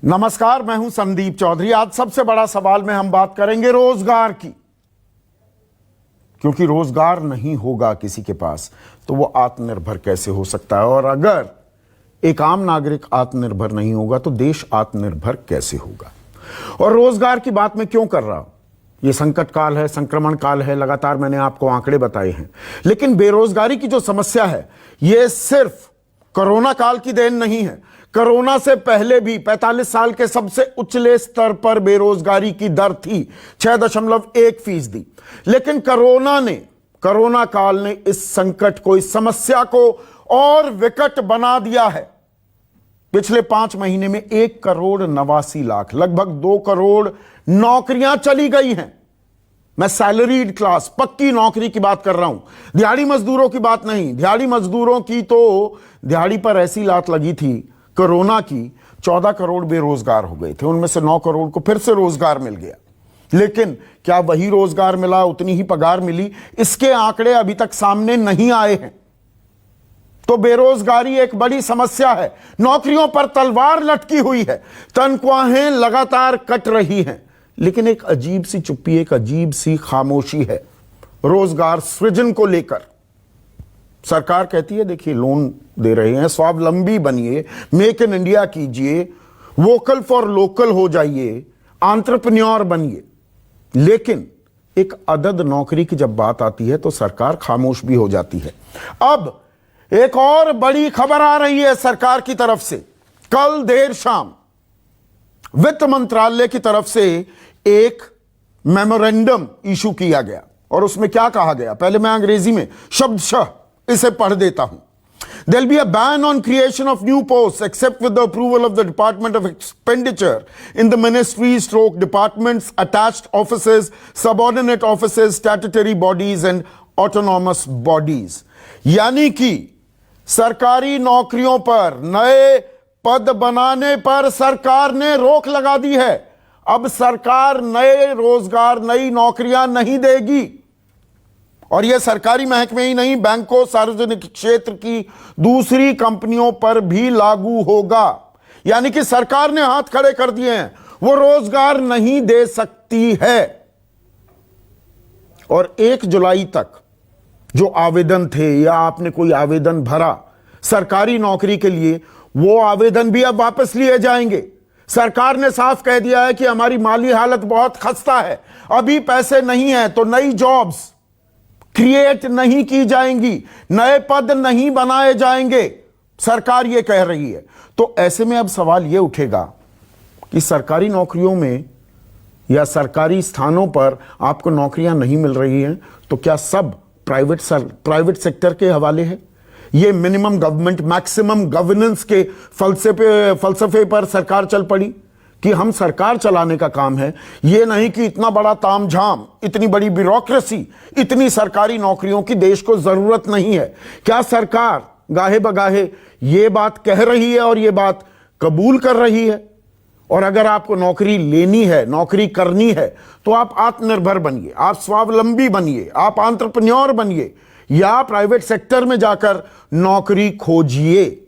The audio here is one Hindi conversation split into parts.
नमस्कार, मैं हूं संदीप चौधरी। आज सबसे बड़ा सवाल में हम बात करेंगे रोजगार की, क्योंकि रोजगार नहीं होगा किसी के पास तो वो आत्मनिर्भर कैसे हो सकता है, और अगर एक आम नागरिक आत्मनिर्भर नहीं होगा तो देश आत्मनिर्भर कैसे होगा। और रोजगार की बात मैं क्यों कर रहा हूं? ये संकट काल है, संक्रमण काल है, लगातार मैंने आपको आंकड़े बताए हैं, लेकिन बेरोजगारी की जो समस्या है ये सिर्फ कोरोना काल की देन नहीं है। कोरोना से पहले भी 45 साल के सबसे उछले स्तर पर बेरोजगारी की दर थी 6.1%। लेकिन कोरोना काल ने इस संकट को, इस समस्या को और विकट बना दिया है। पिछले 5 महीने में 1,89,00,000, लगभग 2 करोड़ नौकरियां चली गई हैं। मैं सैलरीड क्लास, पक्की नौकरी की बात कर रहा हूं, दिहाड़ी मजदूरों की बात नहीं। दिहाड़ी मजदूरों की तो दिहाड़ी पर ऐसी लात लगी थी कोरोना की, 14 करोड़ बेरोजगार हो गए थे, उनमें से 9 करोड़ को फिर से रोजगार मिल गया। लेकिन क्या वही रोजगार मिला, उतनी ही पगार मिली? इसके आंकड़े अभी तक सामने नहीं आए हैं। तो बेरोजगारी एक बड़ी समस्या है, नौकरियों पर तलवार लटकी हुई है, तनख्वाहें लगातार कट रही हैं, लेकिन एक अजीब सी चुप्पी, एक अजीब सी खामोशी है रोजगार सृजन को लेकर। सरकार कहती है देखिए लोन दे रहे हैं, स्वावलंबी बनिए, मेक इन इंडिया कीजिए, वोकल फॉर लोकल हो जाइए, एंटरप्रेन्योर बनिए। लेकिन एक अदद नौकरी की जब बात आती है तो सरकार खामोश भी हो जाती है। अब एक और बड़ी खबर आ रही है सरकार की तरफ से। कल देर शाम वित्त मंत्रालय की तरफ से एक मेमोरेंडम इशू किया गया, और उसमें क्या कहा गया, पहले मैं अंग्रेजी में शब्दशः इसे पढ़ देता हूं। There'll be a ban on creation of new posts except with the approval of the Department of Expenditure in the ministries, departments, attached offices, subordinate offices, statutory bodies and autonomous bodies। यानी कि सरकारी नौकरियों पर नए पद बनाने पर सरकार ने रोक लगा दी है। अब सरकार नए रोजगार, नई नौकरियां नहीं देगी, और यह सरकारी महकमे ही नहीं, बैंकों, सार्वजनिक क्षेत्र की दूसरी कंपनियों पर भी लागू होगा। यानी कि सरकार ने हाथ खड़े कर दिए हैं, वो रोजगार नहीं दे सकती है। और 1 जुलाई तक जो आवेदन थे, या आपने कोई आवेदन भरा सरकारी नौकरी के लिए, वो आवेदन भी अब वापस लिए जाएंगे। सरकार ने साफ कह दिया है कि हमारी माली हालत बहुत खस्ता है, अभी पैसे नहीं है, तो नई जॉब्स क्रिएट नहीं की जाएंगी, नए पद नहीं बनाए जाएंगे, सरकार यह कह रही है। तो ऐसे में अब सवाल यह उठेगा कि सरकारी नौकरियों में या सरकारी स्थानों पर आपको नौकरियां नहीं मिल रही हैं, तो क्या सब प्राइवेट सेक्टर के हवाले है? ये मिनिमम गवर्नमेंट मैक्सिमम गवर्नेंस के फलसफे पर सरकार चल पड़ी कि हम सरकार चलाने का काम है, ये नहीं कि इतना बड़ा तामझाम, इतनी बड़ी ब्यूरोक्रेसी, इतनी सरकारी नौकरियों की देश को जरूरत नहीं है। क्या सरकार गाहे बगाहे ये बात कह रही है और ये बात कबूल कर रही है? और अगर आपको नौकरी लेनी है, नौकरी करनी है, तो आप आत्मनिर्भर बनिए, आप स्वावलंबी बनिए, आप एंटरप्रेन्योर बनिए, या प्राइवेट सेक्टर में जाकर नौकरी खोजिए।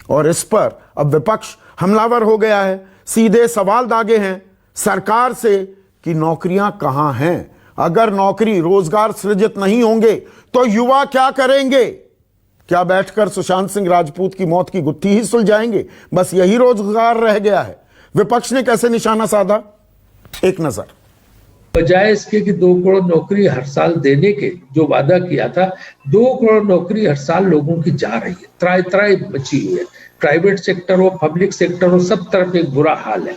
और इस पर अब विपक्ष हमलावर हो गया है, सीधे सवाल दागे हैं सरकार से कि नौकरियां कहां हैं? अगर नौकरी, रोजगार सृजित नहीं होंगे तो युवा क्या करेंगे? क्या बैठकर सुशांत सिंह राजपूत की मौत की गुत्थी ही सुलझाएंगे? बस यही रोजगार रह गया है। विपक्ष ने कैसे निशाना साधा, एक नजर। बजाय इसके कि 2 करोड़ नौकरी हर साल देने के जो वादा किया था, 2 करोड़ नौकरी हर साल लोगों की जा रही है, त्राई त्राई मची हुई है। प्राइवेट सेक्टर हो, पब्लिक सेक्टर हो, सब तरफ एक बुरा हाल है।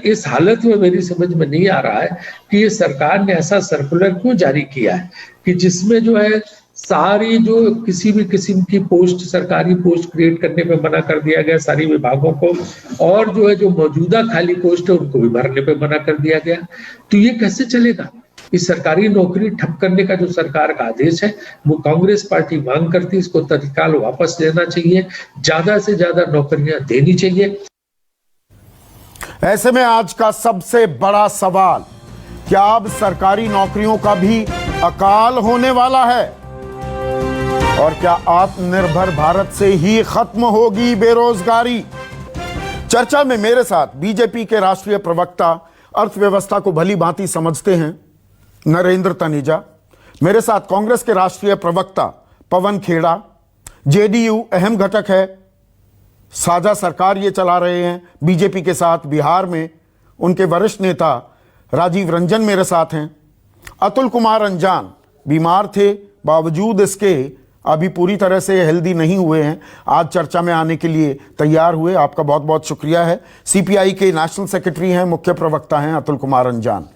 इस हालत में मेरी समझ में नहीं आ रहा है कि ये सरकार ने ऐसा सर्कुलर क्यों जारी किया है कि जिसमें जो है सारी जो किसी भी किस्म की पोस्ट, सरकारी पोस्ट क्रिएट करने पे मना कर दिया गया सारी विभागों को, और जो है जो मौजूदा खाली पोस्ट है उनको भी भरने पे मना कर दिया गया। तो ये कैसे चलेगा? इस सरकारी नौकरी ठप करने का जो सरकार का आदेश है वो कांग्रेस पार्टी मांग करती है, इसको तत्काल वापस लेना चाहिए, ज्यादा से ज्यादा नौकरियां देनी चाहिए। ऐसे में आज का सबसे बड़ा सवाल, क्या अब सरकारी नौकरियों का भी अकाल होने वाला है? और क्या आत्मनिर्भर भारत से ही खत्म होगी बेरोजगारी? चर्चा में मेरे साथ बीजेपी के राष्ट्रीय प्रवक्ता, अर्थव्यवस्था को भली भांति समझते हैं, नरेंद्र तनेजा। मेरे साथ कांग्रेस के राष्ट्रीय प्रवक्ता पवन खेड़ा, जेडीयू अहम घटक है, साझा सरकार ये चला रहे हैं बीजेपी के साथ बिहार में। उनके वरिष्ठ नेता राजीव रंजन मेरे साथ हैं। अतुल कुमार अंजान बीमार थे, बावजूद इसके अभी पूरी तरह से हेल्दी नहीं हुए हैं, आज चर्चा में आने के लिए तैयार हुए। आपका बहुत बहुत शुक्रिया है। सीपीआई के नेशनल सेक्रेटरी हैं, मुख्य प्रवक्ता हैं अतुल कुमार अंजान।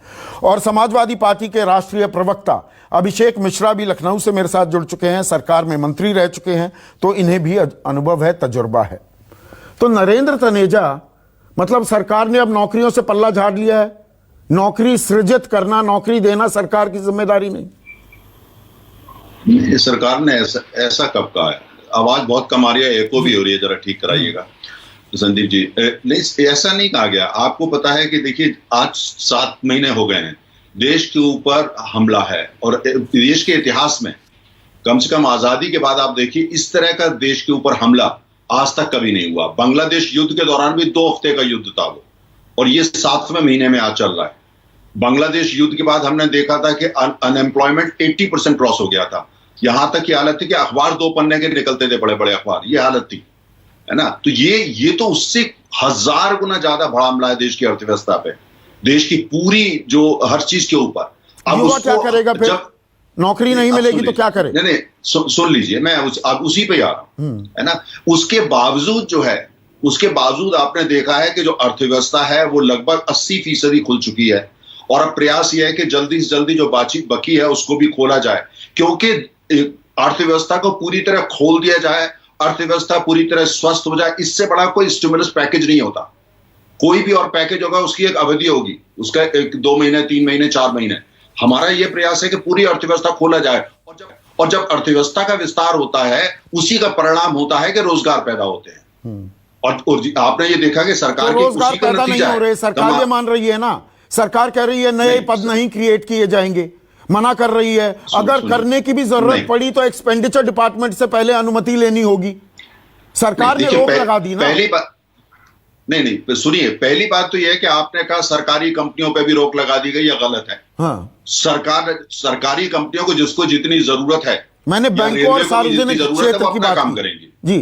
और समाजवादी पार्टी के राष्ट्रीय प्रवक्ता अभिषेक मिश्रा भी लखनऊ से मेरे साथ जुड़ चुके हैं, सरकार में मंत्री रह चुके हैं, तो इन्हें भी अनुभव है, तजुर्बा है। तो नरेंद्र तनेजा, मतलब सरकार ने अब नौकरियों से पल्ला झाड़ लिया है, नौकरी सृजित करना, नौकरी देना सरकार की जिम्मेदारी नहीं। सरकार ने ऐसा कब कहा है? आवाज बहुत कम आ रही है, एको भी हो रही है, जरा ठीक कराइएगा संदीप जी। नहीं, ऐसा नहीं कहा गया। आपको पता है कि देखिए, आज 7 महीने हो गए हैं, देश के ऊपर हमला है, और देश के इतिहास में कम से कम आजादी के बाद आप देखिए, इस तरह का देश के ऊपर हमला आज तक कभी नहीं हुआ। बांग्लादेश युद्ध के दौरान भी 2 हफ्ते का युद्ध था वो, और ये 7वें महीने में आज चल रहा है। बांग्लादेश युद्ध के बाद हमने देखा था कि अनएम्प्लॉयमेंट 80% क्रॉस हो गया था। यहां तक की हालत थी कि अखबार 2 पन्ने के निकलते थे, बड़े बड़े अखबार, ये हालत थी, है ना। तो ये तो उससे 1000 गुना ज्यादा बड़ा हमला है देश की अर्थव्यवस्था पे, देश की पूरी जो हर चीज के ऊपर। अब युवा क्या करेगा फिर? जब नौकरी नहीं मिलेगी तो क्या करे? नहीं, सुन लीजिए, मैं अब उसी पे आ रहा हूं, है ना। उसके बावजूद आपने देखा है कि जो अर्थव्यवस्था है वो लगभग 80% खुल चुकी है, और अब प्रयास यह है कि जल्दी से जल्दी जो बातचीत बकी है उसको भी खोला जाए, क्योंकि अर्थव्यवस्था को पूरी तरह खोल दिया जाए, अर्थव्यवस्था पूरी तरह स्वस्थ हो जाए, इससे बड़ा कोई स्टिमुलस पैकेज नहीं होता। कोई भी और पैकेज होगा उसकी एक अवधि होगी, उसका 2 महीने, 3 महीने, 4 महीने। हमारा यह प्रयास है कि पूरी अर्थव्यवस्था खोला जाए, और जब अर्थव्यवस्था का विस्तार होता है, उसी का परिणाम होता है कि रोजगार पैदा होते हैं। और आपने ये देखा कि सरकार के रोजगार पैदा नहीं हो रहे, सरकार ये मान रही है ना, सरकार कह रही है नए पद नहीं क्रिएट किए जाएंगे, मना कर रही है। अगर करने की भी जरूरत पड़ी तो एक्सपेंडिचर डिपार्टमेंट से पहले अनुमति लेनी होगी। सरकार ने रोक लगा दी ना। पहली बात नहीं, सुनिए, पहली बात तो यह है कि आपने कहा सरकारी कंपनियों पे भी रोक लगा दी गई, या गलत है? हाँ। सरकारी कंपनियों को जिसको जितनी जरूरत है, मैंने बैंकों और सार्वजनिक क्षेत्र की बात काम करेंगी जी।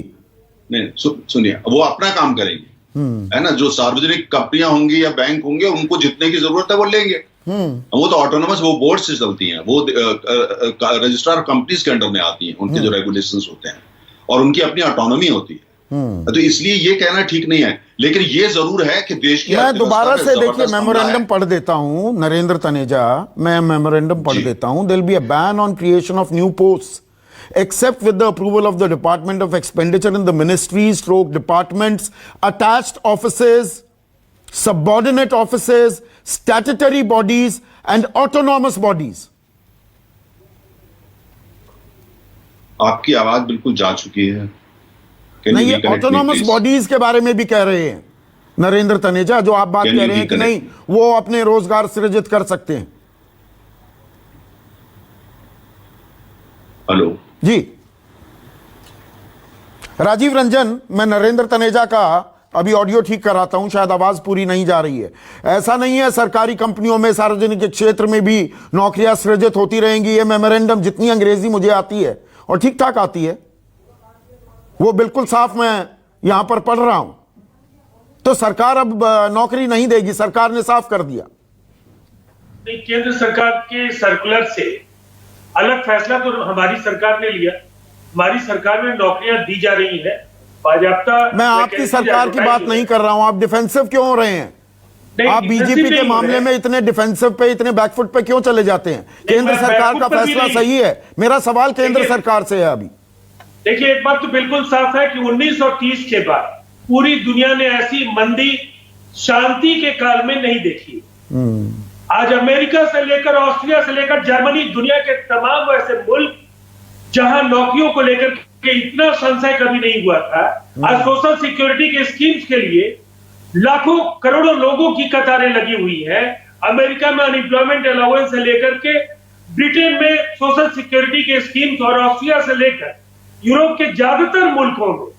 नहीं, सुनिए, वो अपना काम करेंगे, है ना। जो सार्वजनिक कंपनियां होंगी या बैंक होंगे, उनको जितने की जरूरत है वो लेंगे। वो तो ऑटोनोमस, वो बोर्ड से चलती हैं, वो रजिस्ट्रार कंपनीज के अंडर में आती हैं, उनके जो रेगुलेशंस होते हैं, और उनकी अपनी ऑटोनॉमी होती है। तो इसलिए ये कहना ठीक नहीं है, लेकिन ये जरूर है कि देश की, मैं दोबारा से देखिए मेमोरेंडम पढ़ देता हूं, नरेंद्र तनेजा, मैं मेमोरेंडम पढ़ देता हूं। There will be a ban on creation of new posts except with the approval of the Department of Expenditure in the ministries, departments, attached offices, subordinate offices, statutory bodies and autonomous bodies. आपकी आवाज बिल्कुल जा चुकी है। नहीं, ये ऑटोनॉमस बॉडीज के बारे में भी कह रहे हैं नरेंद्र तनेजा, जो आप बात कह रहे हैं कि नहीं, वो अपने रोजगार सृजित कर सकते हैं। हेलो जी, राजीव रंजन, मैं नरेंद्र तनेजा का अभी ऑडियो ठीक कराता हूं, शायद आवाज पूरी नहीं जा रही है। ऐसा नहीं है सरकारी कंपनियों में, सार्वजनिक क्षेत्र में भी नौकरियां सृजित होती रहेंगी। ये मेमोरेंडम, जितनी अंग्रेजी मुझे आती है और ठीक ठाक आती है, वो बिल्कुल साफ मैं यहां पर पढ़ रहा हूं। तो सरकार अब नौकरी नहीं देगी, सरकार ने साफ कर दिया। केंद्र सरकार के सर्कुलर से अलग फैसला तो हमारी सरकार ने लिया। हमारी सरकार में नौकरियां दी जा रही है बाजाप्ता। मैं आपकी सरकार की बात नहीं कर रहा हूं। आप डिफेंसिव क्यों हो रहे हैं? आप बीजेपी के मामले में इतने डिफेंसिव पे, इतने बैकफुट पे क्यों चले जाते हैं? केंद्र सरकार का फैसला सही है। मेरा सवाल केंद्र सरकार से है अभी। देखिए, एक बात तो बिल्कुल साफ है कि 1930 के बाद पूरी दुनिया ने ऐसी मंदी शांति के काल में नहीं देखी। आज अमेरिका से लेकर, ऑस्ट्रिया से लेकर जर्मनी, दुनिया के तमाम ऐसे मुल्क जहां नौकरियों को लेकर के इतना संशय कभी नहीं हुआ था, आज सोशल सिक्योरिटी के स्कीम्स के लिए लाखों करोड़ों लोगों की कतारें लगी हुई हैं। अमेरिका में अनएम्प्लॉयमेंट अलाउंस से लेकर के, ब्रिटेन में सोशल सिक्योरिटी के स्कीम्स, और ऑस्ट्रिया से लेकर यूरोप के ज्यादातर मुल्कों में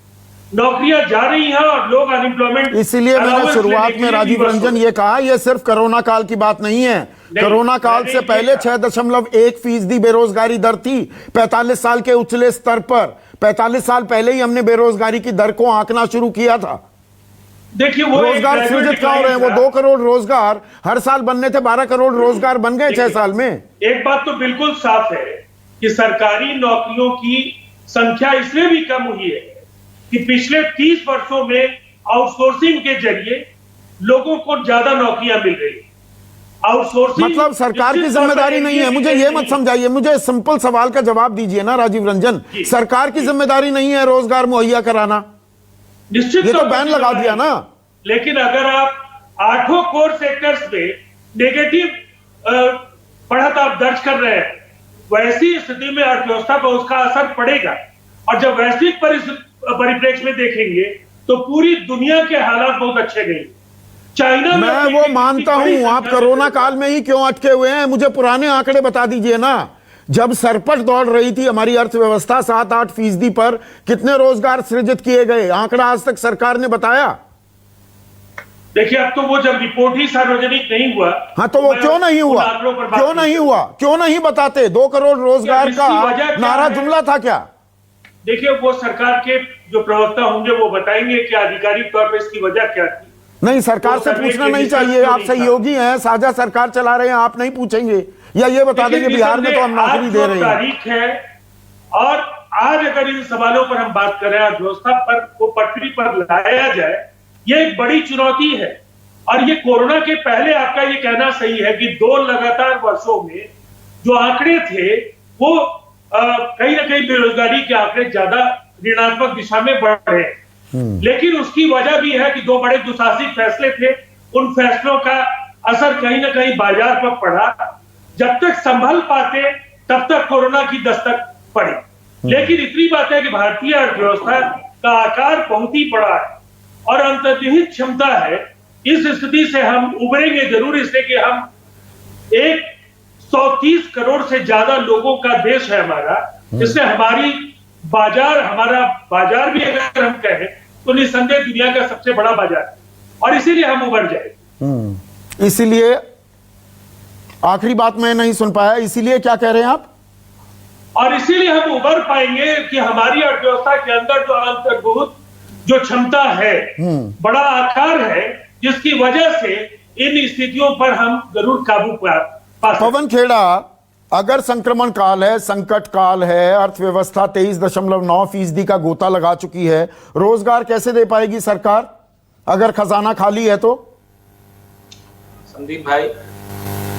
नौकरियां जा रही हैं और लोग अनएम्प्लॉयमेंट। इसीलिए मैंने शुरुआत में राजीव रंजन ये कहा, यह सिर्फ कोरोना काल की बात नहीं है। कोरोना काल से पहले 6.1% बेरोजगारी दर थी, 45 साल के उछले स्तर पर। 45 साल पहले ही हमने बेरोजगारी की दर को आंकना शुरू किया था। देखिए वो रोजगार सृजित कहाँ हो रहे हैं? वो 2 करोड़ रोजगार हर साल बनने थे, 12 करोड़ रोजगार बन गए 6 साल में। एक बात तो बिल्कुल साफ है कि सरकारी नौकरियों की संख्या इसलिए भी कम हुई है कि पिछले 30 वर्षों में आउटसोर्सिंग के जरिए लोगों को ज्यादा नौकरियां मिल रही। आउटसोर्सिंग मतलब सरकार की जिम्मेदारी नहीं है। मुझे ये मत समझाइए, मुझे सिंपल सवाल का जवाब दीजिए ना राजीव रंजन। सरकार की जिम्मेदारी नहीं है रोजगार मुहैया कराना? निश्चित ये तो बैन लगा दिया ना। लेकिन अगर आप 8 कोर सेक्टर्स में नेगेटिव बढ़त आप दर्ज कर रहे हैं, वैसी स्थिति में अर्थव्यवस्था पर उसका असर पड़ेगा। और जब वैश्विक परिप्रेक्ष्य में देखेंगे तो पूरी दुनिया के हालात बहुत अच्छे नहीं। चाइना में मैं वो मानता हूं, आप कोरोना काल में ही क्यों अटके हुए हैं? मुझे पुराने आंकड़े बता दीजिए ना। जब सरपट दौड़ रही थी हमारी अर्थव्यवस्था 7-8% पर, कितने रोजगार सृजित किए गए? आंकड़ा आज तक सरकार ने बताया? देखिए अब तो वो जब रिपोर्ट ही सार्वजनिक नहीं हुआ। हाँ तो वो क्यों नहीं हुआ? क्यों नहीं हुआ? क्यों नहीं बताते? 2 करोड़ रोजगार का नारा जुमला था क्या? देखिए वो सरकार के जो प्रवक्ता होंगे वो बताएंगे कि आधिकारिक तौर पर इसकी वजह क्या थी। नहीं, सरकार से पूछना नहीं चाहिए। आप सहयोगी हैं, साझा सरकार चला रहे हैं, आप नहीं पूछेंगे या ये बता देंगे बिहार में तो हम नौकरी दे रहे हैं? तारीख है और आज अगर इन सवालों पर हम बात करें, अर्थव्यवस्था पर वो पटरी पर लाया जाए, ये एक बड़ी चुनौती है। और ये कोरोना के पहले आपका ये कहना सही है कि 2 लगातार वर्षों में जो आंकड़े थे वो कहीं ना कहीं बेरोजगारी के आंकड़े ज्यादा ऋणात्मक दिशा में बढ़ रहे हैं। लेकिन उसकी वजह भी है कि 2 बड़े दुसाहसिक फैसले थे। उन फैसलों का असर कहीं ना कहीं बाजार पर पड़ा। जब तक संभल पाते तब तक कोरोना की दस्तक पड़ी। लेकिन इतनी बात है कि भारतीय अर्थव्यवस्था का आकार बहुत ही बड़ा है और अंतर्निहित क्षमता है। इस स्थिति से हम उभरेंगे जरूर, इसलिए कि हम 130 करोड़ से ज्यादा लोगों का देश है हमारा। इसलिए हमारा बाजार भी अगर हम कहें तो निस्संदेह दुनिया का सबसे बड़ा बाजार है और इसीलिए हम उभर जाए। इसीलिए आखिरी बात मैं नहीं सुन पाया, इसीलिए क्या कह रहे हैं आप? और इसीलिए हम उभर पाएंगे कि हमारी अर्थव्यवस्था के अंदर जो अंतर्भूत जो क्षमता है, बड़ा आकार है, जिसकी वजह से इन स्थितियों पर हम जरूर काबू पा सकते। पवन खेड़ा, अगर संक्रमण काल है, संकट काल है, अर्थव्यवस्था 23.9% का गोता लगा चुकी है, रोजगार कैसे दे पाएगी सरकार अगर खजाना खाली है तो? संदीप भाई,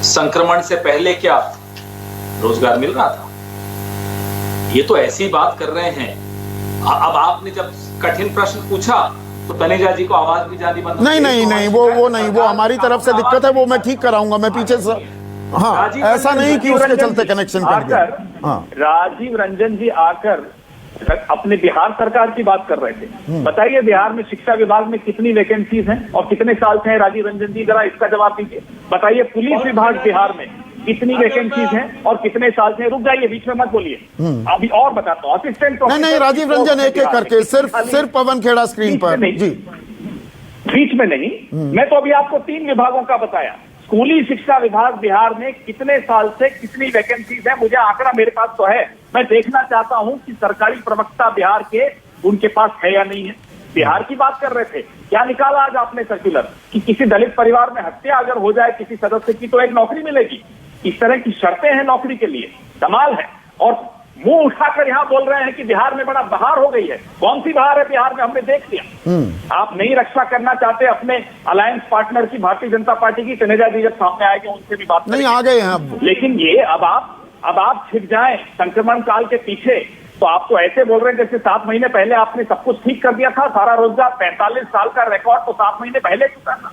संक्रमण से पहले क्या रोजगार मिल रहा था? ये तो ऐसी बात कर रहे हैं। अब आपने जब कठिन प्रश्न पूछा तो तनेजा जी को आवाज भी जानी बंद। नहीं, वो हमारी तरफ से दिक्कत है, वो मैं ठीक कराऊंगा। मैं पीछे से हाँ, ऐसा नहीं कि उसके चलते कनेक्शन कट गया। हाँ, राजीव रंजन जी आकर अपने बिहार सरकार की बात कर रहे थे। बताइए बिहार में शिक्षा विभाग में कितनी वैकेंसीज हैं और कितने साल से हैं? राजीव रंजन जी जरा इसका जवाब दीजिए। बताइए पुलिस विभाग बिहार में कितनी वैकेंसीज हैं और कितने साल से? रुक जाइए, बीच में मत बोलिए, अभी और बताता हूँ। असिस्टेंट नहीं राजीव रंजन, एक एक करके, सिर्फ पवन खेड़ा स्क्रीन पर जी। बीच में नहीं, मैं तो अभी आपको 3 विभागों का बताया। स्कूली शिक्षा विभाग बिहार में कितने साल से कितनी वैकेंसीज है? मुझे आंकड़ा मेरे पास तो है, मैं देखना चाहता हूं कि सरकारी प्रवक्ता बिहार के उनके पास है या नहीं है। बिहार की बात कर रहे थे, क्या निकाला आज आपने सर्कुलर कि किसी दलित परिवार में हत्या अगर हो जाए किसी सदस्य की तो एक नौकरी मिलेगी? इस तरह की शर्तें हैं नौकरी के लिए, कमाल है। और मुंह उठाकर यहाँ बोल रहे हैं कि बिहार में बड़ा बहार हो गई है। कौन सी बहार है बिहार में? हमने देख लिया। आप नहीं रक्षा करना चाहते अपने अलायंस पार्टनर की, भारतीय जनता पार्टी की। तनेजा जी जब सामने आएंगे उनसे भी बात नहीं, आ गए हैं अब। लेकिन ये अब आप छिप जाएं संक्रमण काल के पीछे, तो आप तो ऐसे बोल रहे हैं जैसे 7 महीने पहले आपने सब कुछ ठीक कर दिया था। सारा रोजगार 45 साल का रिकॉर्ड तो 7 महीने पहले टूटा था।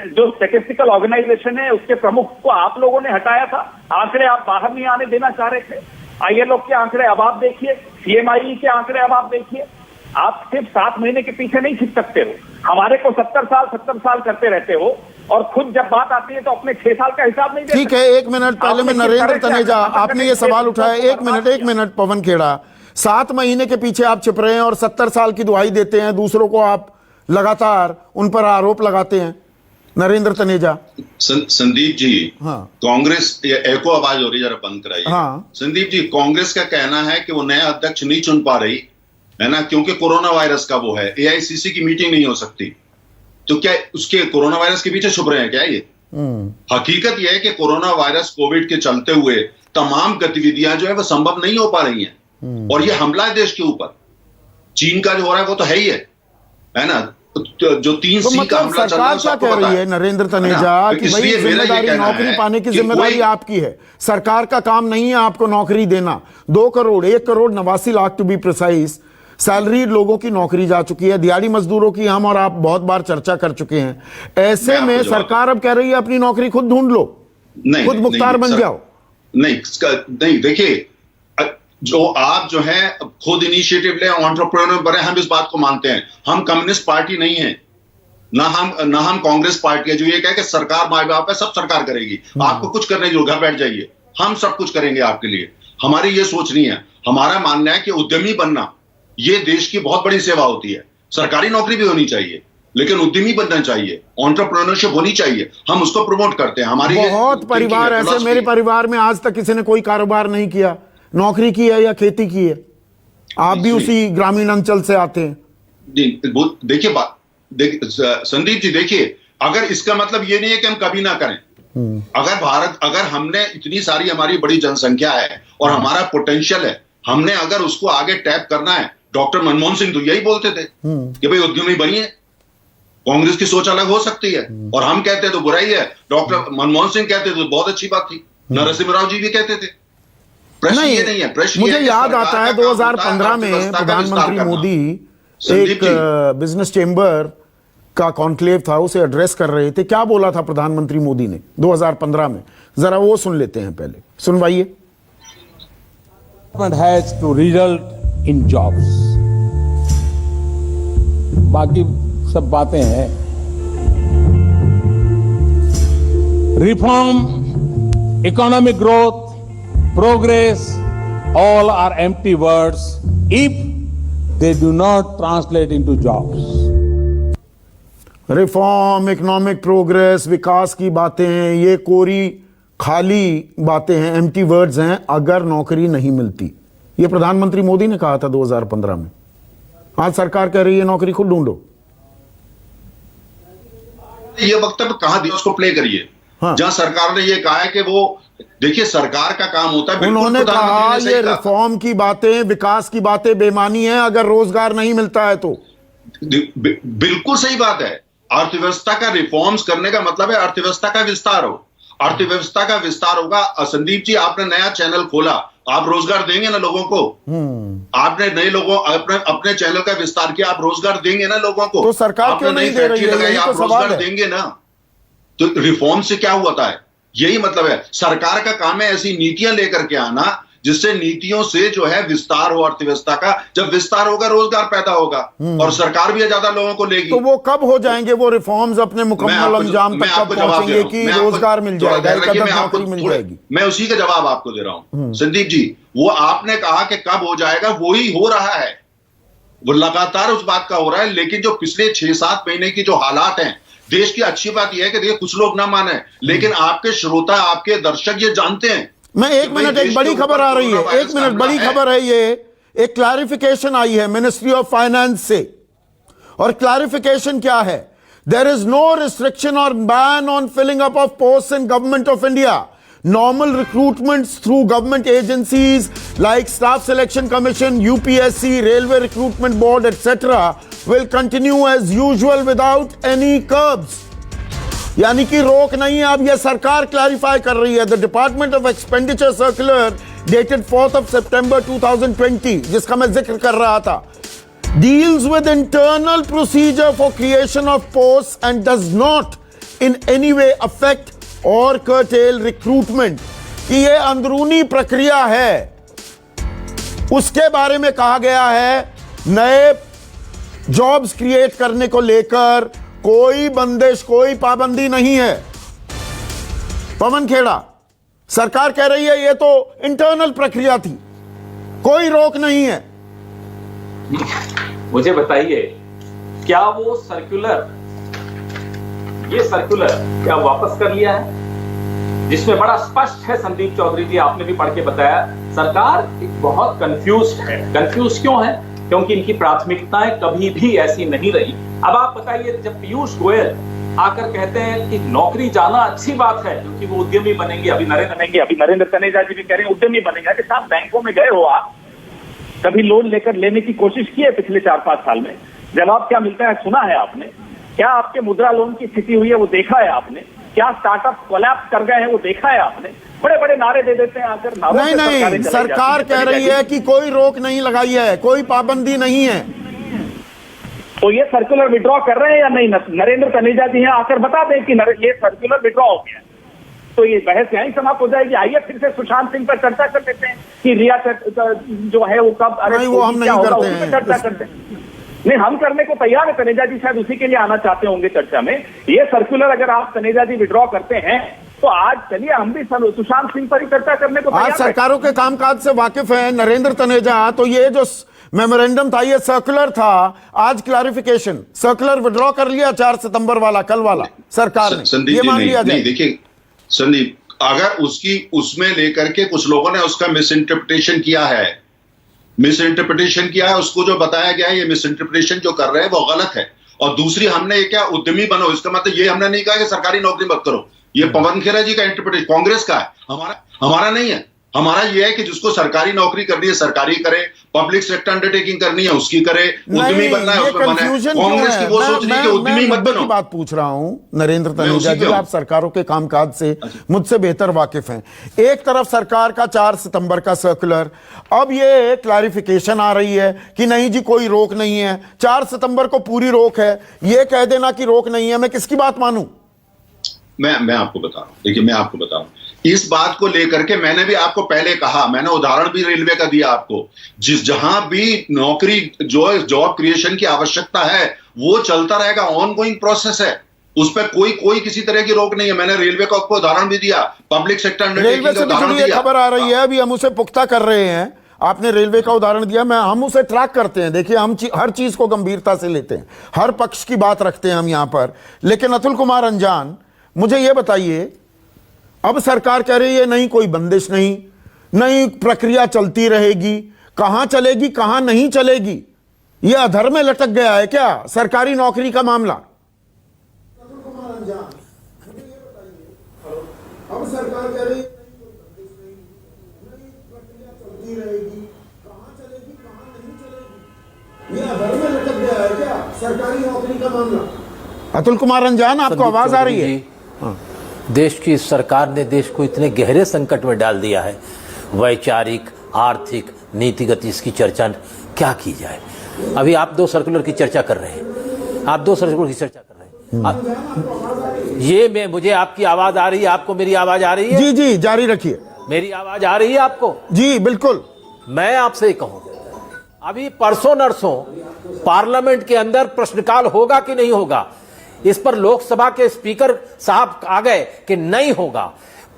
जो स्टैटिस्टिकल ऑर्गेनाइजेशन है उसके प्रमुख को आप लोगों ने हटाया था। आंकड़े आप बाहर नहीं आने देना चाह रहे थे। ILO के आंकड़े अब आप देखिए, CMI के आंकड़े अब आप देखिए। आप सिर्फ 7 महीने के पीछे नहीं छिप सकते हो। हमारे को 70 साल करते रहते हो और खुद जब बात आती है तो अपने 6 साल का हिसाब नहीं देते। ठीक है, 1 मिनट पहले मैं नरेंद्र तनेजा, आपने ये सवाल उठाया। एक मिनट पवन खेड़ा, 7 महीने के पीछे आप छिप रहे हैं और 70 साल की दुहाई देते हैं, दूसरों को आप लगातार उन पर आरोप लगाते हैं। नरेंद्र तनेजा। संदीप जी, हाँ, कांग्रेस, एको आवाज हो रही, जरा बंद कराइए। हाँ, संदीप जी, कांग्रेस का कहना है कि वो नया अध्यक्ष नहीं चुन पा रही है ना, क्योंकि कोरोना वायरस का वो है, एआईसीसी की मीटिंग नहीं हो सकती। तो क्या उसके कोरोना वायरस के पीछे छुप रहे हैं क्या ये? हकीकत यह है कि कोरोना वायरस कोविड के चलते हुए तमाम गतिविधियां जो है वो संभव नहीं हो पा रही हैं, और ये हमला है देश के ऊपर। चीन का जो हो रहा है वो तो है ही है ना, जो 3 तो सी का मतलब हमला चल रहा सरकार है क्या सबको कह पता रही है है नरेंद्र तनेजा कि भाई जिम्मेदारी, नौकरी पाने की जिम्मेदारी आपकी है, सरकार का काम नहीं है आपको नौकरी देना। 1 crore 89 lakh to be precise salary लोगों की नौकरी जा चुकी है, दिहाड़ी मजदूरों की हम और आप बहुत बार चर्चा कर चुके हैं। ऐसे में सरकार अब कह रही है अपनी नौकरी खुद ढूंढ लो, खुद मुख्तार बन जाओ। नहीं, देखिए, जो आप जो है खुद इनिशिएटिव ले, एंटरप्रेन्योर बने, हम इस बात को मानते हैं। हम कम्युनिस्ट पार्टी नहीं है, ना हम कांग्रेस पार्टी है जो ये कहे कि सरकार माए बाप है, सब सरकार करेगी, आपको कुछ करने की जरूरत, घर बैठ जाइए, हम सब कुछ करेंगे आपके लिए। हमारी ये सोच नहीं है। हमारा मानना है कि उद्यमी बनना ये देश की बहुत बड़ी सेवा होती है। सरकारी नौकरी भी होनी चाहिए, लेकिन उद्यमी बनना चाहिए, एंटरप्रेन्योरशिप होनी चाहिए, हम उसको प्रमोट करते हैं। हमारी बहुत परिवार ऐसे, मेरे परिवार में आज तक किसी ने कोई कारोबार नहीं किया, नौकरी की है या खेती की है। आप भी उसी ग्रामीण अंचल से आते हैं। देखिए संदीप जी, देखिए, अगर इसका मतलब ये नहीं है कि हम कभी ना करें। अगर हमने इतनी सारी, हमारी बड़ी जनसंख्या है और हमारा पोटेंशियल है, हमने अगर उसको आगे टैप करना है, डॉक्टर मनमोहन सिंह तो यही बोलते थे कि भाई उद्यमी बनिए। कांग्रेस की सोच अलग हो सकती है और हम कहते तो बुराई है, डॉक्टर मनमोहन सिंह कहते तो बहुत अच्छी बात थी, नरसिम्हा राव जी भी कहते थे। प्रश्न ये नहीं है, प्रश्न मुझे याद आता है 2015 में प्रधानमंत्री मोदी एक बिजनेस चेंबर का कॉन्क्लेव था, उसे एड्रेस कर रहे थे। क्या बोला था प्रधानमंत्री मोदी ने 2015 में, जरा वो सुन लेते हैं, पहले सुनवाइए। has to result in jobs. बाकी सब बातें हैं। Reform, economic growth, progress, all are empty words if they do not translate into jobs. Reform, economic progress, विकास की बातें हैं, ये कोरी खाली बातें हैं, एम्प्टी वर्ड्स हैं अगर नौकरी नहीं मिलती। ये प्रधानमंत्री मोदी ने कहा था 2015 में। आज सरकार कह रही है नौकरी खुद ढूंढो। ये वक्तव्य कहां दिया, उसको प्ले करिए। हाँ। जहां सरकार ने ये कहा है कि वो, देखिए, सरकार का काम होता है, उन्होंने कहा ये रिफॉर्म की बातें, विकास की बातें बेमानी है अगर रोजगार नहीं मिलता है तो। बिल्कुल सही बात है। अर्थव्यवस्था का रिफॉर्म्स करने का मतलब है अर्थव्यवस्था का विस्तार हो। अर्थव्यवस्था का विस्तार होगा। संदीप जी, आपने नया चैनल खोला, आप रोजगार देंगे ना लोगों को? आपने नए लोगों, अपने चैनल का विस्तार किया, आप रोजगार देंगे ना लोगों को? तो सरकार क्यों नहीं दे रही है? यही आप तो सवाल रोजगार है। देंगे ना? तो रिफॉर्म से क्या होता है, यही मतलब है। सरकार का काम है ऐसी नीतियां लेकर के आना जिससे नीतियों से जो है विस्तार हो अर्थव्यवस्था का। जब विस्तार होगा रोजगार पैदा होगा और सरकार भी ज्यादा लोगों को लेगी। तो वो कब हो जाएंगे वो रिफॉर्म्स अपने मुकम्मल अंजाम तक कब पहुंचेंगे कि रोजगार मिल जाएगा, नौकरी मिल जाएगी? मैं उसी का जवाब आपको दे रहा हूं संदीप जी। वो आपने कहा कि कब हो जाएगा, वो ही हो रहा है, वो लगातार उस बात का हो रहा है। लेकिन जो पिछले 6-7 महीने की जो हालात हैं देश की, अच्छी बात यह है कि देखिए कुछ लोग ना माने, लेकिन आपके श्रोता, आपके दर्शक ये जानते हैं। मैं एक मिनट, एक बड़ी खबर आ रही है, एक मिनट, बड़ी खबर है ये। एक क्लैरिफिकेशन आई है मिनिस्ट्री ऑफ फाइनेंस से, और क्लैरिफिकेशन क्या है? देयर इज नो रिस्ट्रिक्शन और ban on filling up of posts in government of India. Normal recruitments through government agencies like Staff Selection Commission, UPSC, Railway Recruitment Board, etc. will continue as usual without any curbs. यानी कि रोक नहीं है। अब यह सरकार क्लैरिफाई कर रही है। The department of expenditure circular dated 4 September 2020, जिसका मैं जिक्र कर रहा था, deals with internal procedure for creation of posts and does not in any way affect और curtail recruitment। कि ये अंदरूनी प्रक्रिया है, उसके बारे में कहा गया है। नए जॉब्स क्रिएट करने को लेकर कोई बंदिश, कोई पाबंदी नहीं है। पवन खेड़ा, सरकार कह रही है ये तो इंटरनल प्रक्रिया थी। कोई रोक नहीं है। मुझे बताइए, क्या वो सर्कुलर, ये सर्कुलर क्या वापस कर लिया है, जिसमें बड़ा स्पष्ट है, संदीप चौधरी जी आपने भी पढ़ के बताया, सरकार बहुत कंफ्यूज्ड है। कंफ्यूज क्यों है? क्योंकि इनकी प्राथमिकताएं कभी भी ऐसी नहीं रही। अब आप बताइए, जब पीयूष गोयल आकर कहते हैं कि नौकरी जाना अच्छी बात है क्योंकि वो उद्यमी बनेंगे, अभी नरेंद्र तनेजा जी भी कह रहे हैं उद्यमी बनेगा, कि साहब बैंकों में गए हो आप, कभी लोन लेकर लेने की कोशिश की है पिछले 4-5 साल में? जवाब क्या मिलता है सुना है आपने? क्या आपके मुद्रा लोन की स्थिति हुई है वो देखा है आपने? क्या स्टार्टअप कोलैप्स कर गए हैं वो देखा है आपने? बड़े बड़े नारे दे देते हैं आकर, नहीं, सरकार कह रही है कि कोई रोक नहीं लगाई है, कोई पाबंदी नहीं है। तो ये सर्कुलर विड्रॉ कर रहे हैं या नहीं? नरेंद्र तनेजा जी हैं, आकर बता दें कि ये सर्कुलर विड्रॉ हो गया, तो ये बहस यहीं समाप्त हो जाएगी। आइए फिर से सुशांत सिंह पर चर्चा कर लेते हैं कि रिया जो है वो कब नहीं, वो हम नहीं करते हैं, चर्चा करते हैं। नहीं, हम करने को तैयार है। तनेजा जी शायद उसी के लिए आना चाहते होंगे चर्चा में। ये सर्कुलर अगर आप तनेजा जी विड्रॉ करते हैं तो आज चलिए हम भी सुशांत सिंह पर ही चर्चा करने को तैयार आज सरकारों के कामकाज से वाकिफ है नरेंद्र तनेजा, तो ये जो मेमोरेंडम था, ये सर्कुलर था, आज क्लैरिफिकेशन, सर्कुलर विड्रॉ कर लिया 4 सितंबर वाला, कल वाला सरकार ने, ये मान लिया जाए। देखिए संदीप, अगर उसमें लेकर के कुछ लोगों ने उसका मिस इंटरप्रिटेशन किया है, उसको जो बताया गया है, ये मिस इंटरप्रिटेशन जो कर रहे हैं वो गलत है। और दूसरी, हमने ये क्या उद्यमी बनो, इसका मतलब ये हमने नहीं कहा कि सरकारी नौकरी मत करो। ये पवन खेरा जी का इंटरप्रिटेशन, कांग्रेस का है, हमारा नहीं है। हमारा ये है कि जिसको सरकारी नौकरी करनी है सरकारी करे, पब्लिक सेक्टर अंडरटेकिंग करनी है उसकी करे, उद्यमी बनना है उसमें बने। कांग्रेस की वो सोच रही है कि उद्यमी मत बनो। बात पूछ रहा हूं नरेंद्र तनेजा जी, आप सरकारों के कामकाज से मुझसे बेहतर वाकिफ हैं। एक तरफ सरकार का 4 सितंबर का सर्कुलर, अब ये क्लैरिफिकेशन आ रही है कि नहीं जी कोई रोक नहीं है, 4 सितंबर को पूरी रोक है। ये कह देना कि रोक नहीं है, मैं किसकी बात मानूं? मैं आपको बता रहा हूं, देखिए मैं आपको बता रहा हूं, इस बात को लेकर के मैंने भी आपको पहले कहा, मैंने उदाहरण भी रेलवे का दिया आपको, जहां भी नौकरी जो जॉब क्रिएशन की आवश्यकता है वो चलता रहेगा, ऑनगोइंग प्रोसेस है, उस पर कोई किसी तरह की रोक नहीं है। मैंने रेलवे का आपको उदाहरण भी दिया, पब्लिक सेक्टर रेलवे से जुड़ी खबर आ रही है, अभी हम उसे पुख्ता कर रहे हैं। आपने रेलवे का उदाहरण दिया, हम उसे ट्रैक करते हैं। देखिए, हम हर चीज को गंभीरता से लेते हैं, हर पक्ष की बात रखते हैं हम यहां पर। लेकिन अतुल कुमार अंजान, मुझे यह बताइए, अब सरकार कह रही है नहीं कोई बंदिश नहीं, प्रक्रिया चलती रहेगी, कहां चलेगी कहां नहीं चलेगी, यह अधर में लटक गया है क्या सरकारी नौकरी का मामला? अब सरकार कह रही है प्रक्रिया चलती रहेगी, कहां चलेगी कहां नहीं चलेगी, यह अधर में लटक गया है क्या सरकारी नौकरी का मामला? अतुल कुमार अंजान, आपको आवाज आ रही है? देश की सरकार ने देश को इतने गहरे संकट में डाल दिया है, वैचारिक, आर्थिक, नीतिगत इसकी चर्चा क्या की जाए। अभी आप 2 सर्कुलर की चर्चा कर रहे हैं, आप 2 सर्कुलर की चर्चा कर रहे हैं। ये मुझे आपकी आवाज आ रही है, आपको मेरी आवाज आ रही है? जी जी, जारी रखिए। मेरी आवाज आ रही है आपको? जी बिल्कुल। मैं आपसे कहूं, अभी परसों नरसों पार्लियामेंट के अंदर प्रश्नकाल होगा कि नहीं होगा, इस पर लोकसभा के स्पीकर साहब आ गए कि नहीं होगा,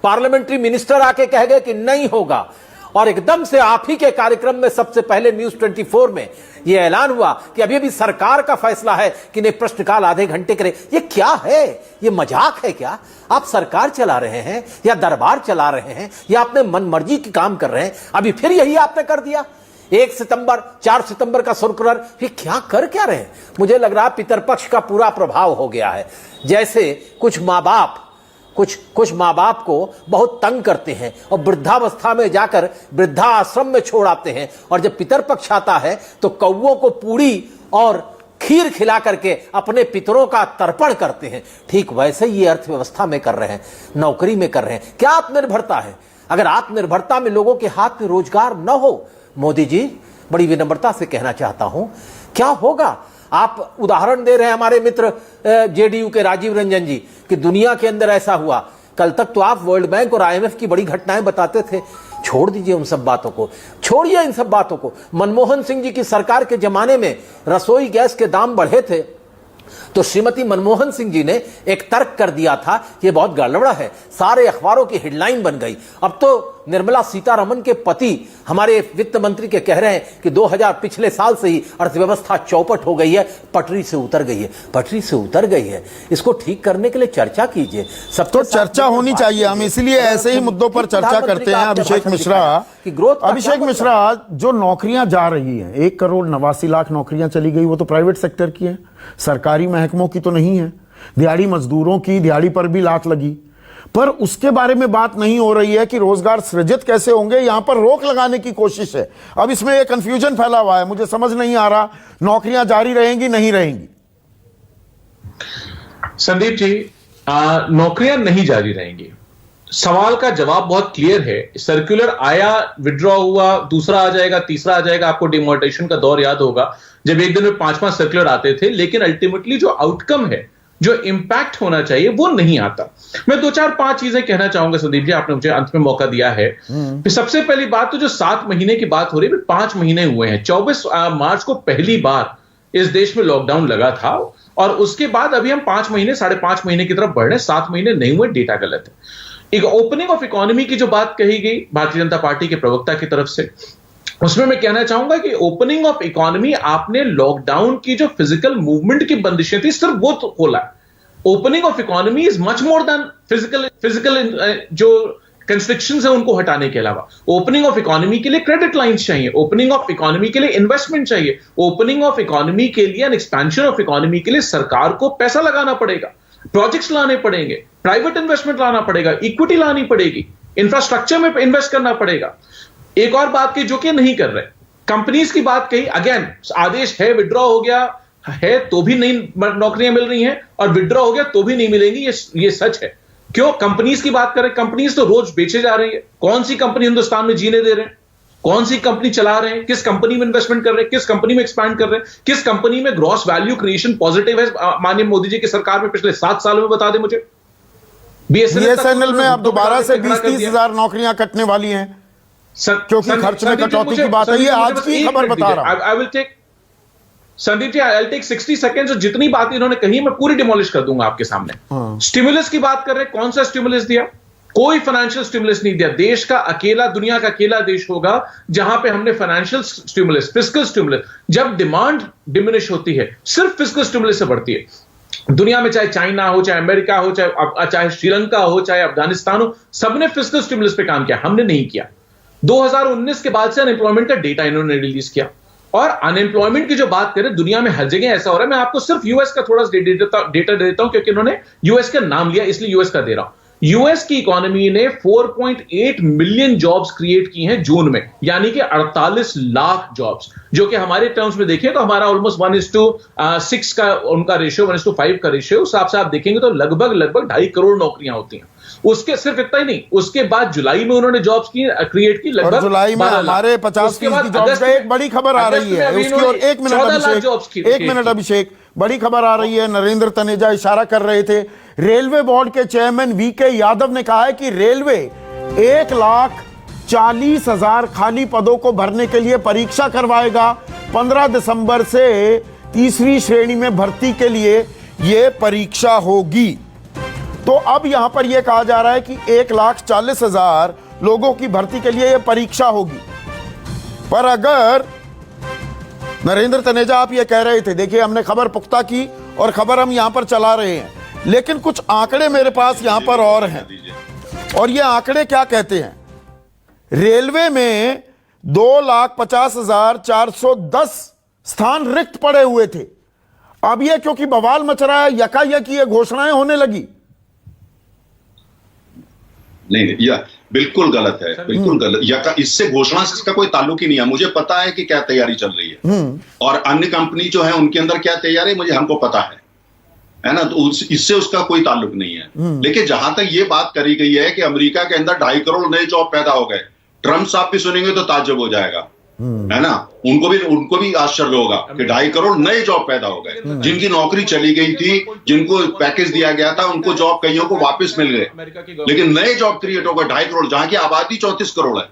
पार्लियामेंट्री मिनिस्टर आके कह गए कि नहीं होगा, और एकदम से आप ही के कार्यक्रम में सबसे पहले न्यूज 24 में यह ऐलान हुआ कि अभी अभी सरकार का फैसला है कि नहीं प्रश्नकाल आधे घंटे करे। ये क्या है? ये मजाक है क्या? आप सरकार चला रहे हैं या दरबार चला रहे हैं या अपने मनमर्जी की काम कर रहे हैं? अभी फिर यही आपने कर दिया। 1 सितंबर 4 सितंबर का सर्कुलर, ये क्या कर क्या रहे हैं? मुझे लग रहा है पितरपक्ष का पूरा प्रभाव हो गया है। जैसे कुछ माँ बाप को बहुत तंग करते हैं और वृद्धावस्था में जाकर वृद्धा आश्रम में छोड़ आते हैं, और जब पितरपक्ष आता है तो कौओं को पूड़ी और खीर खिला करके अपने पितरों का तर्पण करते हैं। ठीक वैसे ये अर्थव्यवस्था में कर रहे हैं, नौकरी में कर रहे हैं। क्या आत्मनिर्भरता है? अगर आत्मनिर्भरता में लोगों के हाथ में रोजगार न हो, मोदी जी बड़ी विनम्रता से कहना चाहता हूं, क्या होगा? आप उदाहरण दे रहे हैं हमारे मित्र जेडीयू के राजीव रंजन जी कि दुनिया के अंदर ऐसा हुआ। कल तक तो आप वर्ल्ड बैंक और आईएमएफ की बड़ी घटनाएं बताते थे। छोड़ दीजिए उन सब बातों को, छोड़िए इन सब बातों को। मनमोहन सिंह जी की सरकार के जमाने में रसोई गैस के दाम बढ़े थे, तो श्रीमती मनमोहन सिंह जी ने एक तर्क कर दिया था कि ये बहुत गड़बड़ा है, सारे अखबारों की हेडलाइन बन गई। अब तो निर्मला सीतारमण के पति हमारे वित्त मंत्री के कह रहे हैं कि 2000 पिछले साल से ही अर्थव्यवस्था चौपट हो गई है, पटरी से उतर गई है, पटरी से उतर गई है। इसको ठीक करने के लिए चर्चा कीजिए। सब तो चर्चा होनी चाहिए, हम इसलिए ऐसे ही मुद्दों पर चर्चा करते हैं। अभिषेक मिश्रा, जो नौकरियां जा रही हैं, 1,89,00,000 नौकरियां चली गई, वो तो प्राइवेट सेक्टर की है, सरकारी महकमों की तो नहीं है। दिहाड़ी मजदूरों की दिहाड़ी पर भी लात लगी, पर उसके बारे में बात नहीं हो रही है कि रोजगार सृजित कैसे होंगे। यहां पर रोक लगाने की कोशिश है। अब इसमें एक कंफ्यूजन फैला हुआ है, मुझे समझ नहीं आ रहा नौकरियां जारी रहेंगी नहीं रहेंगी। संदीप जी, नौकरियां नहीं जारी रहेंगी। सवाल का जवाब बहुत क्लियर है। सर्कुलर आया, विड्रॉ हुआ, दूसरा आ जाएगा, तीसरा आ जाएगा। आपको डिमोनेटाइजेशन का दौर याद होगा जब एक दिन में 5-5 सर्कुलर आते थे, लेकिन अल्टीमेटली जो आउटकम है, जो इंपैक्ट होना चाहिए, वो नहीं आता। मैं 2-4-5 चीजें कहना चाहूंगा संदीप जी, आपने मुझे अंत में मौका दिया है। सबसे पहली बात तो जो 7 महीने की बात हो रही है, 5 महीने हुए हैं। 24 मार्च को पहली बार इस देश में लॉकडाउन लगा था और उसके बाद अभी हम 5 महीने, 5.5 महीने की तरफ बढ़ रहे हैं। 7 महीने नहीं हुए, डेटा गलत है। एक ओपनिंग ऑफ इकोनॉमी की जो बात कही गई भारतीय जनता पार्टी के प्रवक्ता की तरफ से, उसमें मैं कहना चाहूंगा कि ओपनिंग ऑफ इकोनॉमी आपने लॉकडाउन की जो फिजिकल मूवमेंट की बंदिशें थी, सिर्फ वो तो खोला। Opening of economy is much more than physical जो कंस्ट्रिक्शंस है उनको हटाने के अलावा। ओपनिंग ऑफ इकोनॉमी के लिए क्रेडिट लाइंस चाहिए, ओपनिंग ऑफ इकोनॉमी के लिए इन्वेस्टमेंट चाहिए, ओपनिंग ऑफ इकोनॉमी के लिए एंड एक्सपेंशन ऑफ इकोनॉमी के लिए सरकार को पैसा लगाना पड़ेगा, प्रोजेक्ट्स लाने पड़ेंगे, प्राइवेट इन्वेस्टमेंट लाना पड़ेगा, इक्विटी लानी पड़ेगी, इंफ्रास्ट्रक्चर में इन्वेस्ट करना पड़ेगा। एक और बात की जो कि नहीं कर रहे, कंपनीज की बात कही। अगेन, आदेश है, विड्रॉ हो गया है तो भी नहीं नौकरियां मिल रही हैं और विड्रॉ हो गया तो भी नहीं मिलेंगी, ये सच है। क्यों कंपनीज की बात करें? कंपनीज तो रोज बेचे जा रही है। कौन सी कंपनी हिंदुस्तान में जीने दे रहे हैं? कौन सी कंपनी चला रहे हैं? किस कंपनी में इन्वेस्टमेंट कर रहे हैं? किस कंपनी में एक्सपैंड कर रहे हैं? किस कंपनी में ग्रॉस वैल्यू क्रिएशन पॉजिटिव है माननीय मोदी जी की सरकार में पिछले 7 सालों में? बता दें मुझे। बीएसएनएल में अब दोबारा से 20-30 हजार नौकरियां कटने वाली हैं क्योंकि खर्च में कटौती की बात है। ये आज की खबर बता रहा हूं। I will take Sandeep ji, I will take 60 seconds. जितनी बातें इन्होंने कही मैं पूरी डिमोलिश कर दूंगा आपके सामने। स्टिमुलस की बात कर रहे हैं, कौन सा स्टिमुलस दिया? कोई फाइनेंशियल स्टिमुलस नहीं दिया। देश का अकेला, दुनिया का अकेला देश होगा जहां पे हमने फाइनेंशियल स्टिमुलस, फिस्कल स्टिमुलस, जब डिमांड डिमिनिश होती है सिर्फ फिस्कल स्टिमुलस से बढ़ती है। दुनिया में चाहे चाइना हो, चाहे अमेरिका हो, चाहे श्रीलंका हो, चाहे अफगानिस्तान हो, सबने फिस्कल स्टिमुलस पे काम किया, हमने नहीं किया। 2019 के बाद से अनएम्प्लॉयमेंट का डेटा इन्होंने रिलीज किया और अनएम्प्लॉयमेंट की जो बात करें, दुनिया में हर जगह ऐसा हो रहा है। मैं आपको सिर्फ यूएस का थोड़ा डेटा देता हूं क्योंकि इन्होंने यूएस का नाम लिया, इसलिए यूएस का दे रहा हूं। यूएस की इकोनॉमी ने 4.8 मिलियन जॉब्स क्रिएट की हैं जून में, यानी कि 48 लाख जॉब्स, जो कि हमारे टर्म्स में देखें तो हमारा ऑलमोस्ट 1:6 का उनका रेशियो, 1:5 का रेशियो, उस हिसाब से आप देखेंगे तो लगभग 2.5 करोड़ नौकरियां होती हैं। उसके सिर्फ इतना ही नहीं, उसके बाद जुलाई में उन्होंने जॉब्स की क्रिएट की लगभग जुलाई में हमारे 50% जॉब्स। एक बड़ी खबर आ रही है उसकी ओर। एक मिनट अभिषेक, बड़ी खबर आ रही है। नरेंद्र तनेजा इशारा कर रहे थे। रेलवे बोर्ड के चेयरमैन वीके यादव ने कहा है कि रेलवे 1,40,000 खाली पदों को भरने के लिए परीक्षा करवाएगा। 15 दिसंबर से 3वीं श्रेणी में भर्ती के लिए यह परीक्षा होगी। तो अब यहां पर यह कहा जा रहा है कि 1,40,000 लोगों की भर्ती के लिए यह परीक्षा होगी। पर अगर नरेंद्र तनेजा, आप यह कह रहे थे, देखिए हमने खबर पुख्ता की और खबर हम यहां पर चला रहे हैं, लेकिन कुछ आंकड़े मेरे पास यहां पर और हैं। और ये आंकड़े क्या कहते हैं? रेलवे में 2,50,410 स्थान रिक्त पड़े हुए थे। अब यह क्योंकि बवाल मच रहा है, यकायक ये घोषणाएं होने लगी। नहीं, यह बिल्कुल गलत है, बिल्कुल गलत। इससे घोषणा से इसका कोई ताल्लुक ही नहीं है। मुझे पता है कि क्या तैयारी चल रही है और अन्य कंपनी जो है उनके अंदर क्या तैयारी हमको पता है ना। तो इससे उसका कोई ताल्लुक नहीं है। लेकिन जहां तक ये बात करी गई है कि अमेरिका के अंदर 2.5 करोड़ नए जॉब पैदा हो गए, ट्रंप साहब भी सुनेंगे तो ताज्जुब हो जाएगा, है ना। उनको भी आश्चर्य होगा कि 2.5 करोड़ नए जॉब पैदा हो गए। जिनकी नौकरी चली गई थी, जिनको पैकेज दिया गया था, उनको जॉब कईयों को वापस मिल गए, लेकिन नए जॉब क्रिएट हो गए 2.5 करोड़, जहां की आबादी 34 करोड़ है।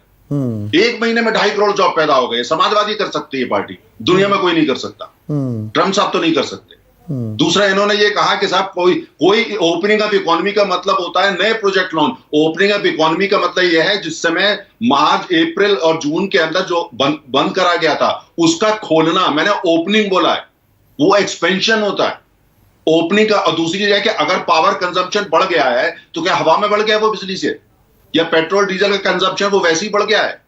एक महीने में 2.5 करोड़ जॉब पैदा हो गए। समाजवादी कर सकती है पार्टी, दुनिया में कोई नहीं कर सकता। ट्रंप साहब तो नहीं कर सकते। दूसरा इन्होंने ये कहा कि साहब कोई ओपनिंग ऑफ इकोनॉमी का मतलब होता है नए project launch. Opening of economy का मतलब यह है जिस समय मार्च, अप्रैल और जून के अंदर जो बंद करा गया था उसका खोलना, मैंने ओपनिंग बोला है, वो एक्सपेंशन होता है ओपनिंग का। और दूसरी चीज है कि अगर पावर कंजम्पशन बढ़ गया है तो क्या हवा में बढ़ गया वो बिजली से, या पेट्रोल डीजल का कंजम्पशन वो वैसे ही बढ़ गया है,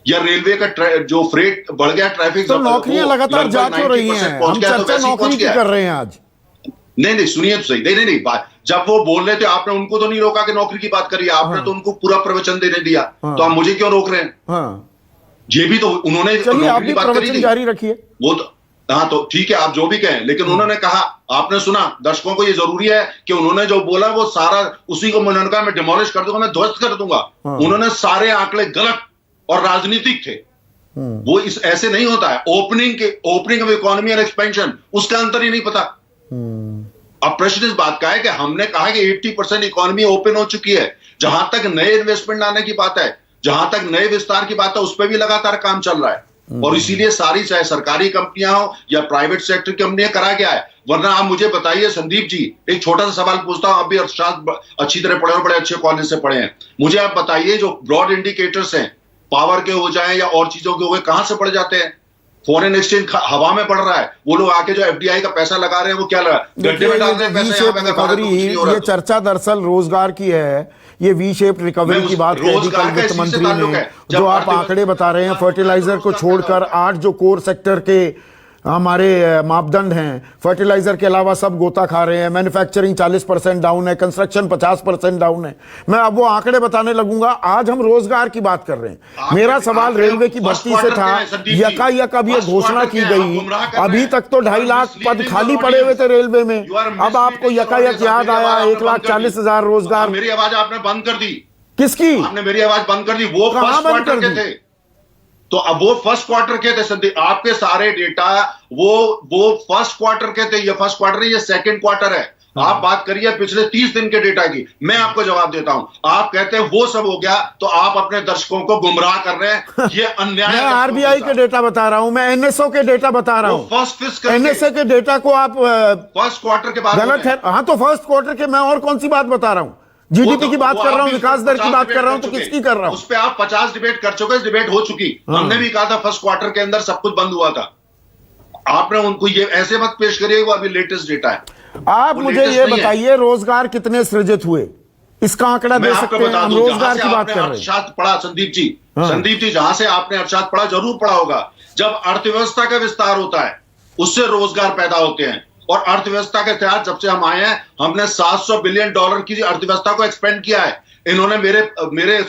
या रेलवे का जो फ्रेट बढ़ गया, ट्रैफिक। तो नौकरियां लगातार जा क्यों रही हैं? हम चर्चा नौकरी की कर रहे हैं आज। नहीं सुनिए तो सही। नहीं जब वो बोल रहे थे आपने उनको तो नहीं रोका कि नौकरी की बात करिए, आपने तो उनको पूरा प्रवचन देने दिया, तो आप मुझे क्यों रोक रहे हैं? ये भी तो उन्होंने नौकरी की बात करी थी, जारी रखिए वो तो। हाँ तो ठीक है, आप जो भी कहें, लेकिन उन्होंने कहा, आपने सुना, दर्शकों को ये जरूरी है कि उन्होंने जो बोला वो सारा उसी को उन्होंने कहा मैं डिमोलिश कर दूंगा, मैं ध्वस्त कर दूंगा। उन्होंने सारे आंकड़े गलत और राजनीतिक थे। वो ऐसे नहीं होता है। ओपनिंग ऑफ इकोनॉमी और एक्सपेंशन, उसका अंतर ही नहीं पता। अब प्रश्न इस बात का है कि हमने कहा कि 80% इकोनॉमी ओपन हो चुकी है। जहां तक नए इन्वेस्टमेंट लाने की बात है, जहां तक नए विस्तार की बात है, उस पर भी लगातार काम चल रहा है। और इसीलिए सारी, चाहे सरकारी कंपनियां हो या प्राइवेट सेक्टर की कंपनियां, करा गया है। वरना आप मुझे बताइए संदीप जी, एक छोटा सा सवाल पूछता हूं, आप भी अर्थशास्त्र अच्छी तरह पढ़े और बड़े अच्छे कॉलेज से पढ़े हैं, मुझे आप बताइए जो ब्रॉड इंडिकेटर्स हैं, पावर के हो जाए या और चीजों के हो गए, कहां से बढ़ जाते हैं? फॉरेन एक्सचेंज हवा में बढ़ रहा है। वो लोग आके जो एफडीआई का पैसा लगा रहे हैं वो क्या लगा, गड्ढे में डाल रहे हैं पैसा। ये चर्चा दरअसल रोजगार की है। ये वी शेप रिकवरी की बात कही थी कल वित्त मंत्री ने। जो आप आंकड़े बता रहे हैं, फर्टिलाइजर को छोड़कर 8 जो कोर सेक्टर के हमारे मापदंड हैं, फर्टिलाइजर के अलावा सब गोता खा रहे हैं। मैन्युफैक्चरिंग 40% डाउन है, कंस्ट्रक्शन 50% डाउन है। मैं अब वो आंकड़े बताने लगूंगा। आज हम रोजगार की बात कर रहे हैं। मेरा सवाल रेलवे की भर्ती से था। यकायक अब ये घोषणा की गई, अभी तक तो 2.5 लाख पद खाली पड़े हुए थे रेलवे में। अब आपको यकायक याद आया 1,40,000 रोजगार। मेरी आवाज आपने बंद कर दी। किसकी? आपने मेरी आवाज बंद कर दी। वो कहां बंद कर दी? थे तो अब वो फर्स्ट क्वार्टर के थे संदीप, आपके सारे डेटा वो फर्स्ट क्वार्टर के थे। ये फर्स्ट क्वार्टर है, ये सेकंड क्वार्टर है। आप बात करिए पिछले 30 दिन के डेटा की, मैं आपको जवाब देता हूं। आप कहते हैं वो सब हो गया, तो आप अपने दर्शकों को गुमराह कर रहे हैं। ये अन्याय है। मैं आरबीआई के डेटा बता रहा हूं, मैं एनएसओ के डेटा बता रहा हूं। फर्स्ट फिस्कल एनएसए के डेटा को आप फर्स्ट क्वार्टर के बाद गलत है। हाँ तो फर्स्ट क्वार्टर के मैं और कौन सी बात बता रहा हूं? जीडीपी की बात कर रहा हूं, विकास दर की बात कर रहा हूं, तो किसकी कर रहा हूं? उस पे आप 50 डिबेट कर चुके, डिबेट हो चुकी। हमने भी कहा था फर्स्ट क्वार्टर के अंदर सब कुछ बंद हुआ था। आपने उनको ये ऐसे मत पेश करिए, वो अभी लेटेस्ट डेटा है। आप मुझे ये बताइए रोजगार कितने सृजित हुए, इसका आंकड़ा दे सकते हैं? हम रोजगार की बात कर रहे हैं। अर्थशास्त्र पढ़ा संदीप जी, जहां से आपने अर्थशास्त्र पढ़ा, जरूर पढ़ा होगा। जब अर्थव्यवस्था का विस्तार होता है उससे रोजगार पैदा होते हैं। और अर्थव्यवस्था के तहत जब से हम आए हैं, हमने $700 बिलियन की अर्थव्यवस्था को एक्सपेंड किया है। इन्होंने मेरे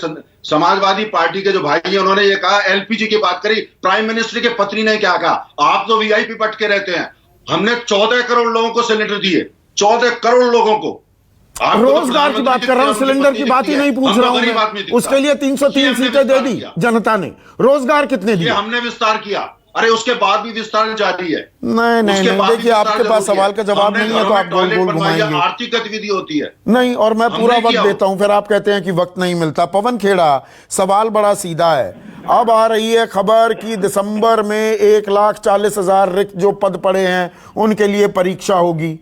समाजवादी पार्टी के जो भाई हैं, उन्होंने ये कहा, एलपीजी की बात करी, प्राइम मिनिस्टर के पत्नी ने क्या कहा, आप तो वीआईपी बट के रहते हैं। हमने 14 करोड़ लोगों को सिलेंडर दिए, 14 करोड़ लोगों को। रोजगार की बात कर रहा हूं, सिलेंडर की बात ही नहीं पूछ रहा हूं। उसके लिए 303 सीटें दे दी जनता ने। रोजगार कितने दिए? हमने विस्तार किया। अरे उसके बाद भी विस्तार जारी है। नहीं, देखिए आपके पास सवाल का जवाब नहीं है तो आप गोल गोल घुमाएंगे। आर्थिक गतिविधि होती है। नहीं, और मैं पूरा वक्त देता हूं, फिर आप कहते हैं कि वक्त नहीं मिलता। पवन खेड़ा, सवाल बड़ा सीधा है। अब आ रही है खबर कि दिसंबर में 1,40,000 रिक्त जो पद पड़े हैं उनके लिए परीक्षा होगी।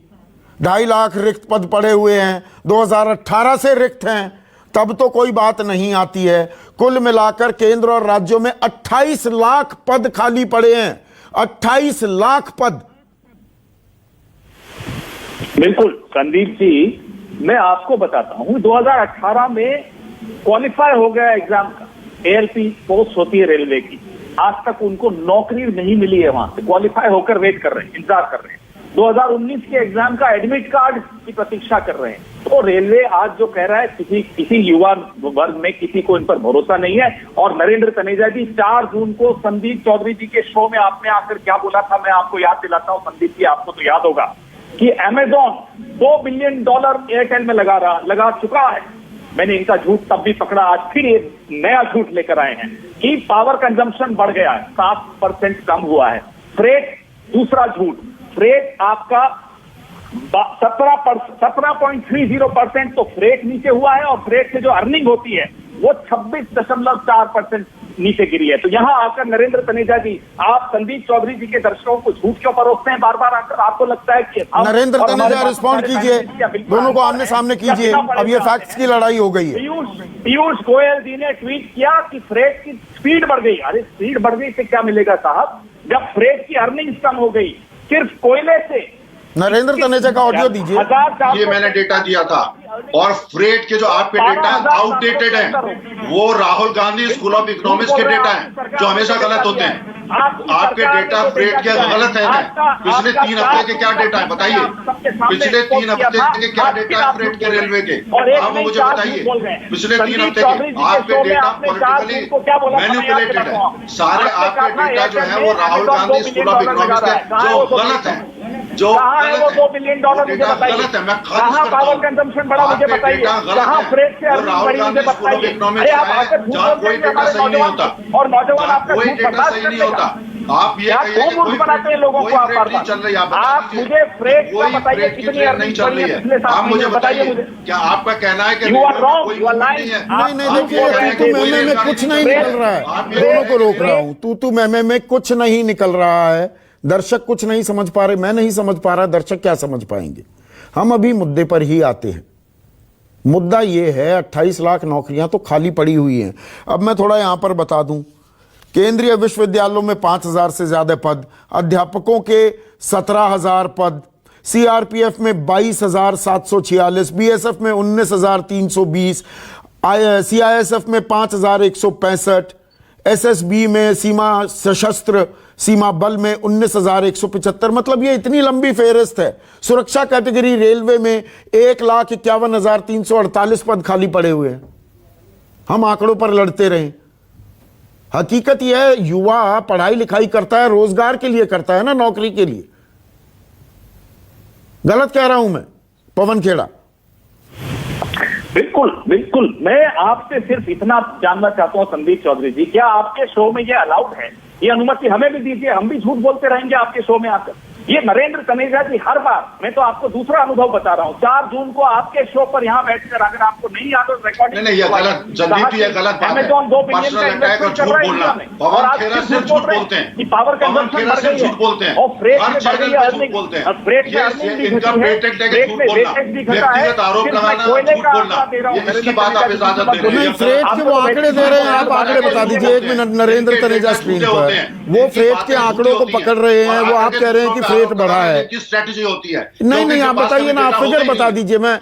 2.5 लाख रिक्त पद पड़े हुए हैं, 2018 से रिक्त हैं, तब तो कोई बात नहीं आती है। कुल मिलाकर केंद्र और राज्यों में 28 लाख पद खाली पड़े हैं। 28 लाख पद। बिल्कुल संदीप जी, मैं आपको बताता हूं, 2018 में क्वालिफाई हो गया एग्जाम का। एएलपी पोस्ट होती है रेलवे की, आज तक उनको नौकरी नहीं मिली है। वहां से क्वालिफाई होकर वेट कर रहे हैं, इंतजार कर रहे हैं। 2019 के एग्जाम का एडमिट कार्ड की प्रतीक्षा कर रहे हैं। तो रेलवे आज जो कह रहा है, किसी युवा वर्ग में किसी को इन पर भरोसा नहीं है। और नरेंद्र तनेजा जी, 4 जून को संदीप चौधरी जी के शो में आपने आकर क्या बोला था, मैं आपको याद दिलाता हूं संदीप जी, आपको तो याद होगा कि अमेजॉन $2 बिलियन एयरटेल में लगा चुका है। मैंने इनका झूठ तब भी पकड़ा, आज फिर एक नया झूठ लेकर आए हैं कि पावर कंजम्पशन बढ़ गया है, 7% कम हुआ है। फ्रेट, दूसरा झूठ, फ्रेट आपका 17.30% तो फ्रेट नीचे हुआ है। और फ्रेट से जो अर्निंग होती है वो 26.4% नीचे गिरी है। तो यहाँ आकर नरेंद्र तनेजा जी, आप संदीप चौधरी जी के दर्शकों को झूठ क्यों परोसते हैं बार बार आकर? आपको लगता है कि नरेंद्र तनेजा रिस्पॉन्ड कीजिए, दोनों को आमने सामने कीजिए, अब ये फैक्ट्स की लड़ाई हो गई है। पीयूष गोयल जी ने ट्वीट किया कि फ्रेट की स्पीड बढ़ गई। अरे स्पीड बढ़ गई से क्या मिलेगा साहब, जब फ्रेट की अर्निंग्स कम हो गई सिर्फ कोयले से। नरेंद्र तनेजा का ऑडियो दीजिए। ये मैंने डेटा दिया था, और फ्रेट के जो आपके डेटा आउटडेटेड हैं, वो Rahul Gandhi school of economics के डेटा हैं जो हमेशा गलत होते हैं। आपके डेटा फ्रेट के गलत है। पिछले 3 हफ्ते के क्या डेटा है बताइए, पिछले 3 हफ्ते के क्या डेटा है फ्रेट के रेलवे के, आप मुझे बताइए। पिछले 3 हफ्ते के आपके डेटा पॉलिटिकली मैनिपुलेटेड है। सारे आपके डेटा जो है वो Rahul Gandhi school of economics के जो गलत है, जो वो $2 बिलियन मुझे बताइए, कहाँ पावर कंजम्पशन बढ़ा मुझे बताइए, कहाँ फ्रेट से अर्निंग बढ़ी मुझे बताइए। अरे आप आकर झूठ बोलते हैं हमारे नौजवान, और नौजवान आपका झूठ बर्दाश्त नहीं होता। आप ये मूर्ख बनाते हैं लोगों को। आप मुझे फ्रेट का बताइए कितनी अर्निंग चल रही है पिछले 7 महीने, बताइए मुझे। क्या आपका कहना है कि you are wrong, you are lying. नहीं देखिए, तू मैमे में कुछ नहीं निकल रहा है, दोनों को रोक रहा हूं। तू मैमे में कुछ नहीं निकल रहा है, दर्शक कुछ नहीं समझ पा रहे, मैं नहीं समझ पा रहा, दर्शक क्या समझ पाएंगे। हम अभी मुद्दे पर ही आते हैं। मुद्दा यह है 28 लाख नौकरियां तो खाली पड़ी हुई हैं। अब मैं थोड़ा यहां पर बता दूं, केंद्रीय विश्वविद्यालयों में 5,000 से ज्यादा पद, अध्यापकों के 17,000 पद, सीआरपीएफ में 22,746, बीएसएफ में 19,320, सीआईएसएफ में 5,165, एसएसबी में सीमा सशस्त्र सीमा बल में 19,175। मतलब ये इतनी लंबी फेहरिस्त है। सुरक्षा कैटेगरी रेलवे में 1,51,348 पद खाली पड़े हुए हैं। हम आंकड़ों पर लड़ते रहे। हकीकत यह है, युवा पढ़ाई लिखाई करता है, रोजगार के लिए करता है ना, नौकरी के लिए। गलत कह रहा हूं मैं पवन खेड़ा? बिल्कुल बिल्कुल। मैं आपसे सिर्फ इतना जानना चाहता हूं संदीप चौधरी जी, क्या आपके शो में ये अलाउड है? ये अनुमति हमें भी दीजिए, हम भी झूठ बोलते रहेंगे आपके शो में आकर। ये नरेंद्र तनेजा जी हर बार, मैं तो आपको दूसरा अनुभव बता रहा हूँ, 4 जून को आपके शो पर यहाँ बैठकर, अगर आपको नहीं याद हो रिकॉर्डिंग, नहीं ये गलत, जल्दी भी ये गलत बात है। अमेज़न 2 बिलियन का इन्वेस्टमेंट कर रहे हैं, और आप झूठ बोल रहे हैं कि पावर कंजम्पशन बढ़ गई है और फ्रेट में बढ़ गई है अर्निंग, और फ्रेट में अर्निंग भी घटी है, फ्रेट में वेटेज भी घटा है। आरोप लगाना, कोयले का बोलना, आंकड़ा दे रहा हूँ, इसकी बात आप इजाजत दे रहे हैं। फ्रेट के वो आंकड़े दे रहे हैं, आप आंकड़े बता दीजिए। 1 मिनट, नरेंद्र तनेजा स्क्रीन पर वो फ्रेट के आंकड़ों को पकड़ रहे हैं, वो आप कह रहे हैं कि फ्रेट बढ़ा है। स्ट्रेटजी होती है। नहीं आप बताइए ना, आप फिगर बता दीजिए। मैं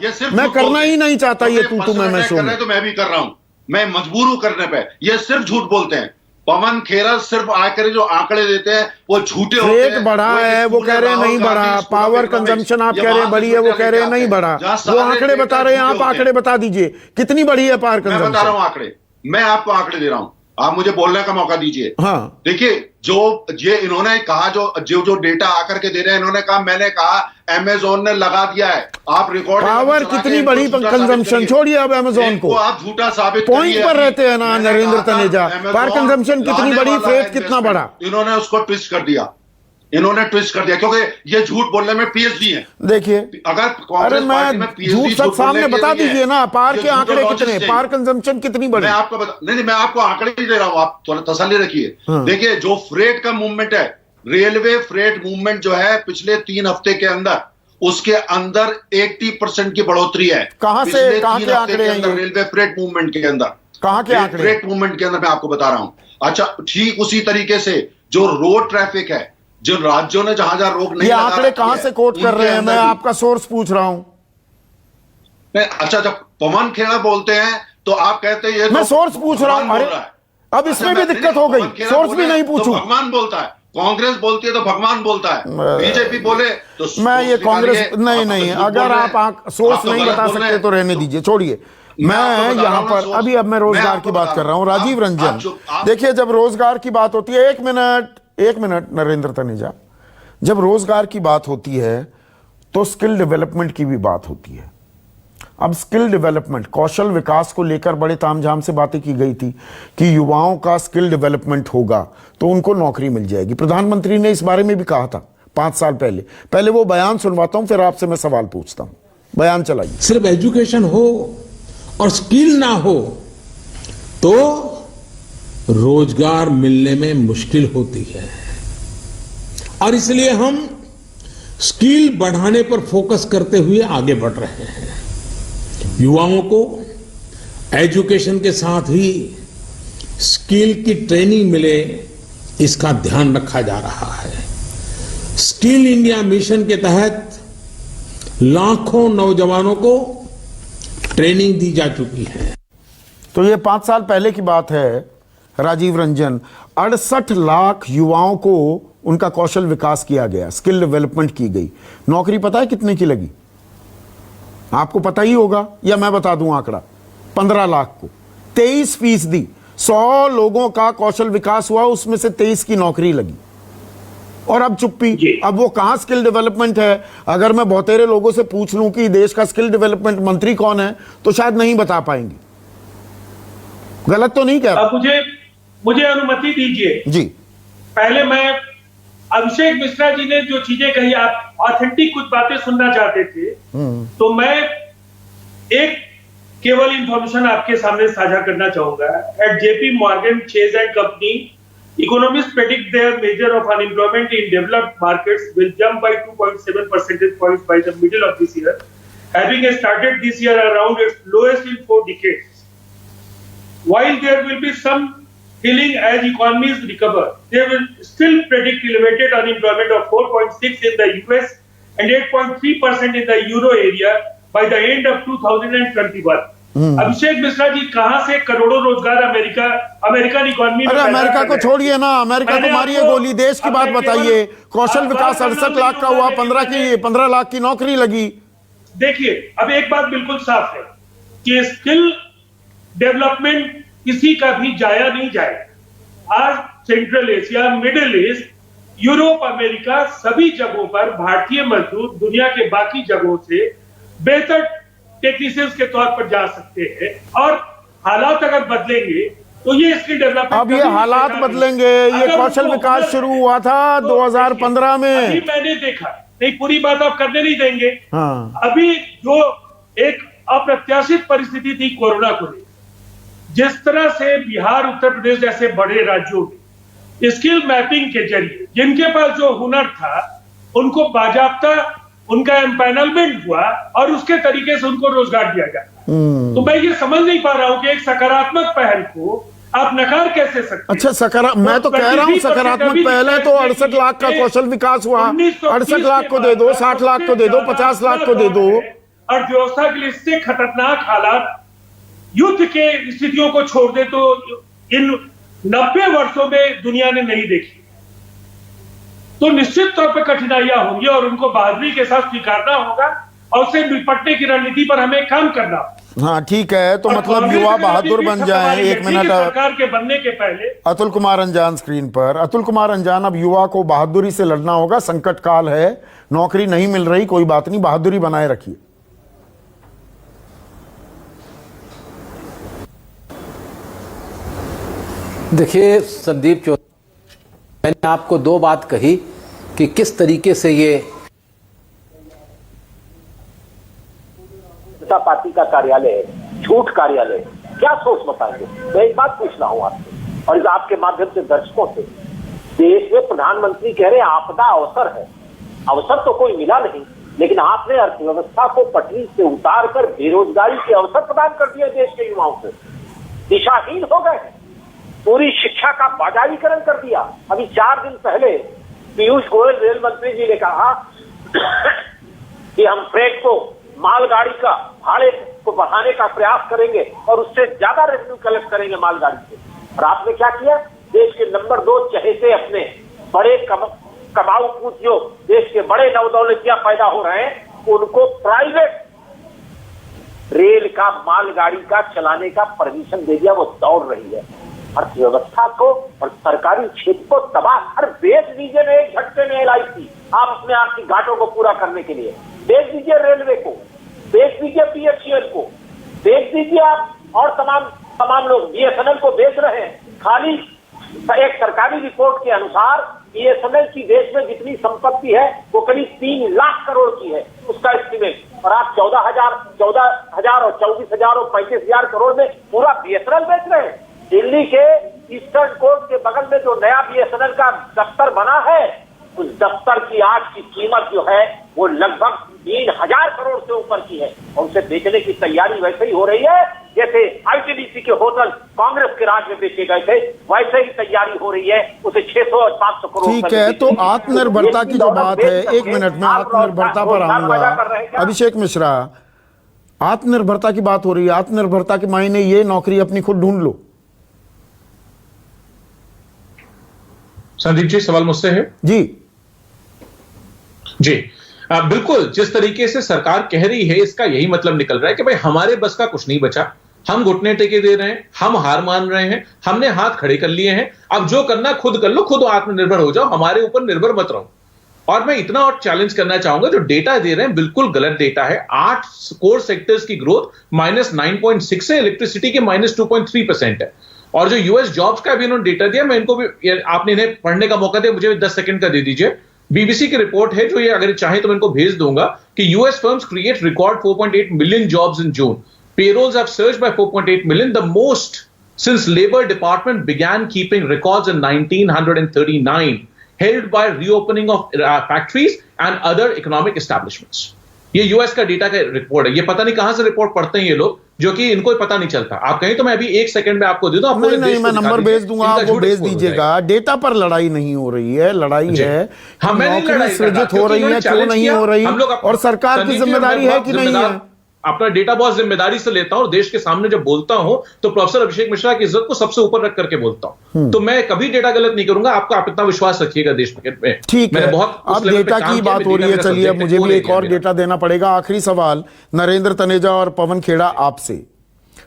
करना ही नहीं चाहता ये तू मैं शो में, तो मैं भी कर रहा हूं, मैं मजबूर हूं करने पे। ये सिर्फ झूठ बोलते हैं। पवन खेरा सिर्फ आकर जो आंकड़े देते हैं वो झूठे होते हैं। रेट बढ़ा है वो कह रहे हैं नहीं बढ़ा, पावर कंजम्पशन आप कह रहे हैं बढ़ी है, वो कह रहे हैं नहीं बढ़ा। वो आंकड़े बता रहे हैं, आप आंकड़े बता दीजिए कितनी बढ़ी है पावर कंजम्पशन। मैं बता रहा हूं आंकड़े, मैं आपको आंकड़े दे रहा हूं, आप मुझे बोलने का मौका दीजिए। हाँ देखिए, जो ये इन्होंने कहा, जो डेटा आकर के दे रहे हैं, इन्होंने कहा, मैंने कहा अमेज़न ने लगा दिया है। आप रिकॉर्ड पावर कितनी बड़ी कंजम्पशन, छोड़िए अब अमेज़न को, आप झूठा साबित पॉइंट पर रहते हैं ना नरेंद्र तनेजा। पावर कंजम्पशन कितनी बड़ी, फ्रेट कितना बड़ा, इन्होंने उसको ट्विस्ट कर दिया, इन्होंने ट्विस्ट कर दिया, क्योंकि ये झूठ बोलने में पीएचडी है। देखिए, अगर अरे मैं झूठ सच सामने बता दीजिए ना, पार के आंकड़े कितने, पार कंजम्पशन कितनी बड़ी। मैं आपको नहीं, मैं आपको आंकड़े ही दे रहा हूं, आप थोड़ा तसल्ली रखिए। देखिए, जो फ्रेट का मूवमेंट है, रेलवे फ्रेट मूवमेंट जो है पिछले 3 हफ्ते के अंदर, उसके अंदर 80% की बढ़ोतरी है। कहां से, कहां के आंकड़े हैं? रेलवे फ्रेट मूवमेंट के अंदर, कहां के आंकड़े? फ्रेट मूवमेंट के अंदर मैं आपको बता रहा हूं। अच्छा, ठीक उसी तरीके से जो रोड ट्रैफिक है, जो राज्यों ने जहां रोक नहीं, ये आंकड़े कहां से कोट कर रहे हैं? मैं आपका सोर्स पूछ रहा हूं। अच्छा, जब पवन खेड़ा बोलते हैं तो आप कहते हैं ये मैं सोर्स पूछ रहा हूं। अरे अब इसमें भी दिक्कत हो गई, सोर्स भी नहीं पूछूं। भगवान बोलता है, कांग्रेस बोलती है तो भगवान बोलता है, बीजेपी बोले तो मैं ये कांग्रेस नहीं, अगर आप सोर्स नहीं बता सकते तो रहने दीजिए, छोड़िए। मैं यहां पर अभी, अब मैं रोजगार की बात कर रहा हूं। राजीव रंजन, देखिए, जब रोजगार की बात होती है, एक मिनट नरेंद्र तनेजा, जब रोजगार की बात होती है तो स्किल डेवलपमेंट की भी बात होती है। अब स्किल डेवलपमेंट, कौशल विकास को लेकर बड़े तामझाम से बातें की गई थी कि युवाओं का स्किल डेवलपमेंट होगा तो उनको नौकरी मिल जाएगी। प्रधानमंत्री ने इस बारे में भी कहा था 5 साल पहले वो बयान सुनवाता हूं, फिर आपसे मैं सवाल पूछता हूं। बयान चलाइए। सिर्फ एजुकेशन हो और स्किल ना हो तो रोजगार मिलने में मुश्किल होती है। और इसलिए हम स्किल बढ़ाने पर फोकस करते हुए आगे बढ़ रहे हैं। युवाओं को एजुकेशन के साथ ही स्किल की ट्रेनिंग मिले, इसका ध्यान रखा जा रहा है। स्किल इंडिया मिशन के तहत लाखों नौजवानों को ट्रेनिंग दी जा चुकी है। तो ये 5 साल पहले की बात है राजीव रंजन। 68 लाख युवाओं को उनका कौशल विकास किया गया, स्किल डेवलपमेंट की गई। नौकरी पता है कितने की लगी? आपको पता ही होगा या मैं बता दूं आंकड़ा? 15 लाख को 23%। 100 लोगों का कौशल विकास हुआ, उसमें से 23 की नौकरी लगी। और अब चुप्पी। अब वो कहां स्किल डेवलपमेंट है? अगर मैं बहुतेरे लोगों से पूछ लूं कि देश का स्किल डेवलपमेंट मंत्री कौन है, तो शायद नहीं बता पाएंगे। गलत तो नहीं कह रहा? मुझे अनुमति दीजिए जी। पहले मैं अभिषेक मिश्रा जी ने जो चीजें कही, आप ऑथेंटिक कुछ बातें सुनना चाहते थे, तो मैं एक केवल इंफॉर्मेशन आपके सामने साझा करना चाहूंगा। At JP Morgan Chase and company, economist predict their measure of unemployment in developed markets will jump by 2.7 percentage points by the middle of this year, having started this year around its lowest in 4 decades. While there will be some healing as economies recover, they will still predict elevated unemployment of 4.6 in the US and 8.3% in the euro area by the end of 2021. Abhishek Mishra ji, कहां से करोड़ों रोजगार अमेरिकन इकोनॉमी में? अरे अमेरिका को छोड़िए ना, अमेरिका को मारिए गोली, देश की बात बताइए। कौशल विकास 68 लाख का हुआ, 15 लाख की नौकरी लगी। देखिए, अब एक बात बिल्कुल साफ है कि स्किल डेवलपमेंट किसी का भी जाया नहीं जाए। आज central Asia, middle east, Europe, America, सभी जगहों पर भारतीय मजदूर दुनिया के बाकी जगहों से बेहतर टेक्नीशियंस के तौर पर जा सकते हैं। और हालात अगर बदलेंगे तो ये स्किल डेवलपमेंट, अब ये हालात बदलेंगे। ये कौशल विकास शुरू हुआ था 2015 में। अभी मैंने देखा, नहीं पूरी बात आप करने नहीं देंगे। हाँ। अभी जो एक अप्रत्याशित परिस्थिति थी कोरोना को लेकर, जिस तरह से बिहार, उत्तर प्रदेश जैसे बड़े राज्यों में स्किल मैपिंग के जरिए जिनके पास जो हुनर था उनको बाजाबता उनका एम्पैनलमेंट हुआ और उसके तरीके से उनको रोजगार दिया जाता। तो मैं ये समझ नहीं पा रहा हूं कि एक सकारात्मक पहल को आप नकार कैसे सकते? अच्छा, मैं तो कह रहा हूं सकारात्मक पहल है। तो 68 लाख का कौशल विकास हुआ, 68 लाख को दे दो, 60 लाख को दे दो, 50 लाख को दे दो। अर्थव्यवस्था के लिए इससे खतरनाक हालात, युद्ध के स्थितियों को छोड़ दे तो इन 90 वर्षों में दुनिया ने नहीं देखी। तो निश्चित तौर पर कठिनाइयां होंगी और उनको बहादुरी के साथ स्वीकारना होगा और उससे निपटने की रणनीति पर हमें काम करना होगा। हाँ ठीक है। तो मतलब युवा बहादुर बन जाएं। 1 मिनट, सरकार के बनने के पहले अतुल कुमार अंजान स्क्रीन पर। अतुल कुमार अंजान, अब युवा को बहादुरी से लड़ना होगा। संकट काल है, नौकरी नहीं मिल रही, कोई बात नहीं, बहादुरी बनाए रखिए। देखिए संदीप चौधरी, मैंने आपको 2 बात कही कि किस तरीके से ये जनता पार्टी का कार्यालय है, झूठ कार्यालय है। क्या सोच बताएंगे? मैं एक बात पूछ रहा हूं आपसे और आपके माध्यम से दर्शकों से। देश में प्रधानमंत्री कह रहे आपदा अवसर है। अवसर तो कोई मिला नहीं, लेकिन आपने अर्थव्यवस्था को पटरी से उतार कर बेरोजगारी के अवसर प्रदान कर दिए देश के युवाओं को। दिशाहीन हो गए, पूरी शिक्षा का बाजारीकरण कर दिया। अभी 4 दिन पहले पीयूष गोयल रेल मंत्री जी ने कहा कि हम फ्रेट को, मालगाड़ी का भाड़े को बढ़ाने का प्रयास करेंगे और उससे ज्यादा रेवेन्यू कलेक्ट करेंगे मालगाड़ी से। और आपने क्या किया? देश के नंबर 2 चहेते अपने बड़े कमाऊ पूंजियों, देश के बड़े नवदौलतिया पैदा हो रहे हैं, उनको प्राइवेट रेल का, मालगाड़ी का चलाने का परमिशन दे दिया। वो दौड़ रही है अर्थव्यवस्था को और सरकारी क्षेत्र को तबाह। हर बेच दीजिए में एक झटके में LIC, आप अपने आप की घाटों को पूरा करने के लिए। बेच दीजिए रेलवे को, बेच दीजिए PHCL को, बेच दीजिए आप, और तमाम लोग BSNL को बेच रहे हैं। खाली एक सरकारी रिपोर्ट के अनुसार BSNL की देश में जितनी संपत्ति है वो करीब 3 लाख करोड़ की है, उसका एस्टीमेट। और आप 14,000 और 24,000 और 35,000 करोड़ में पूरा BSNL बेच रहे हैं। दिल्ली के ईस्टर्न कोर्ट के बगल में जो नया BSNL का दफ्तर बना है, उस दफ्तर की आज की कीमत जो है वो लगभग 3000 करोड़ से ऊपर की है, और उसे बेचने की तैयारी वैसे ही हो रही है जैसे ITDC के होटल कांग्रेस के राज में बेचे गए थे, वैसे ही तैयारी हो रही है उसे 600 और 500 करोड़। ठीक है, तो आत्मनिर्भरता की जो बात है, एक मिनट में आत्मनिर्भरता पर आऊंगा। अभिषेक मिश्रा, आत्मनिर्भरता की बात हो रही है, आत्मनिर्भरता के मायने ये नौकरी अपनी खुद ढूंढ लो। संदीप जी, सवाल मुझसे है? जी बिल्कुल, जिस तरीके से सरकार कह रही है इसका यही मतलब निकल रहा है कि भाई हमारे बस का कुछ नहीं बचा, हम घुटने टेके दे रहे हैं, हम हार मान रहे हैं, हमने हाथ खड़े कर लिए हैं, अब जो करना खुद कर लो, खुद आत्मनिर्भर हो जाओ, हमारे ऊपर निर्भर मत रहो। और मैं इतना और चैलेंज करना चाहूंगा, जो डेटा दे रहे हैं बिल्कुल गलत डेटा है। 8 कोर सेक्टर्स की ग्रोथ -9.6 है, इलेक्ट्रिसिटी के -2.3% है। और जो यूएस जॉब्स का भी इन्होंने डेटा दिया, मैं इनको भी, आपने इन्हें पढ़ने का मौका दिया, मुझे भी 10 सेकंड का दे दीजिए। बीबीसी की रिपोर्ट है, जो ये अगर चाहे तो मैं इनको भेज दूंगा, कि US firms create record 4.8 million jobs in June, payrolls have surged by 4.8 million, the most since labour department began keeping records in 1939, held by reopening of factories and other economic establishments. ये यूएस का डेटा का रिपोर्ट है। ये पता नहीं कहां से रिपोर्ट पढ़ते हैं ये लोग, जो कि इनको पता नहीं चलता। आप कहें तो मैं अभी 1 सेकंड में आपको दे दूं, नहीं, मैं नंबर भेज दूंगा, आप वो भेज दीजिएगा। डेटा पर लड़ाई नहीं हो रही है, लड़ाई है नौकरी सृजित हो रही है, क्यों नहीं हो रही, और सरकार की जिम्मेदारी है कि नहीं है। अपना डेटा बहुत जिम्मेदारी से लेता हूं, और देश के सामने जब बोलता हूं तो प्रोफेसर अभिषेक मिश्रा की इज्जत को सबसे ऊपर रख करके बोलता हूं। तो मैं कभी डेटा गलत नहीं करूंगा, आपका आप इतना विश्वास रखिएगा देश में। ठीक है, अब डेटा की बात हो रही है, चलिए अब मुझे भी एक और डेटा देना पड़ेगा। आखिरी सवाल नरेंद्र तनेजा और पवन खेड़ा आपसे।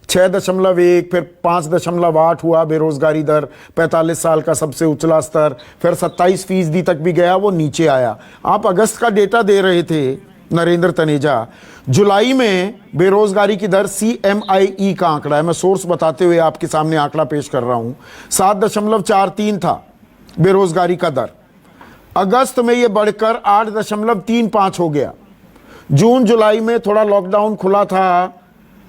6.1, फिर 5.8 हुआ बेरोजगारी दर, 45 साल का सबसे उछला स्तर, फिर 27% तक भी गया, वो नीचे आया। आप अगस्त का डेटा दे रहे थे नरेंद्र तनेजा। जुलाई में बेरोजगारी की दर CMIE का आंकड़ा है, मैं सोर्स बताते हुए आपके सामने आंकड़ा पेश कर रहा हूं, 7.43 था बेरोजगारी का दर। अगस्त में यह बढ़कर 8.35 हो गया। जून जुलाई में थोड़ा लॉकडाउन खुला था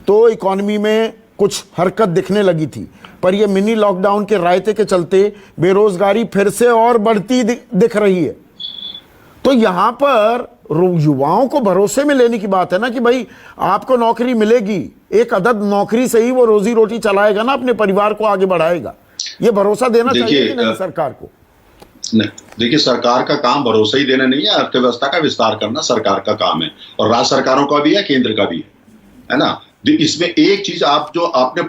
तो इकोनॉमी में कुछ हरकत दिखने लगी थी, पर यह मिनी लॉकडाउन के रायते के चलते बेरोजगारी फिर से और बढ़ती दिख रही है। तो यहां पर युवाओं को भरोसे में लेने की बात है ना, कि भाई आपको नौकरी मिलेगी, एक अदद नौकरी से ही वो रोजी रोटी चलाएगा ना, अपने परिवार को आगे बढ़ाएगा। ये भरोसा देना चाहिए कि नहीं सरकार को? नहीं, देखिए, सरकार का काम भरोसा ही देना नहीं है, अर्थव्यवस्था का विस्तार करना सरकार का काम है, और राज्य सरकारों का भी है, केंद्र का भी है ना। इसमें एक चीज आपने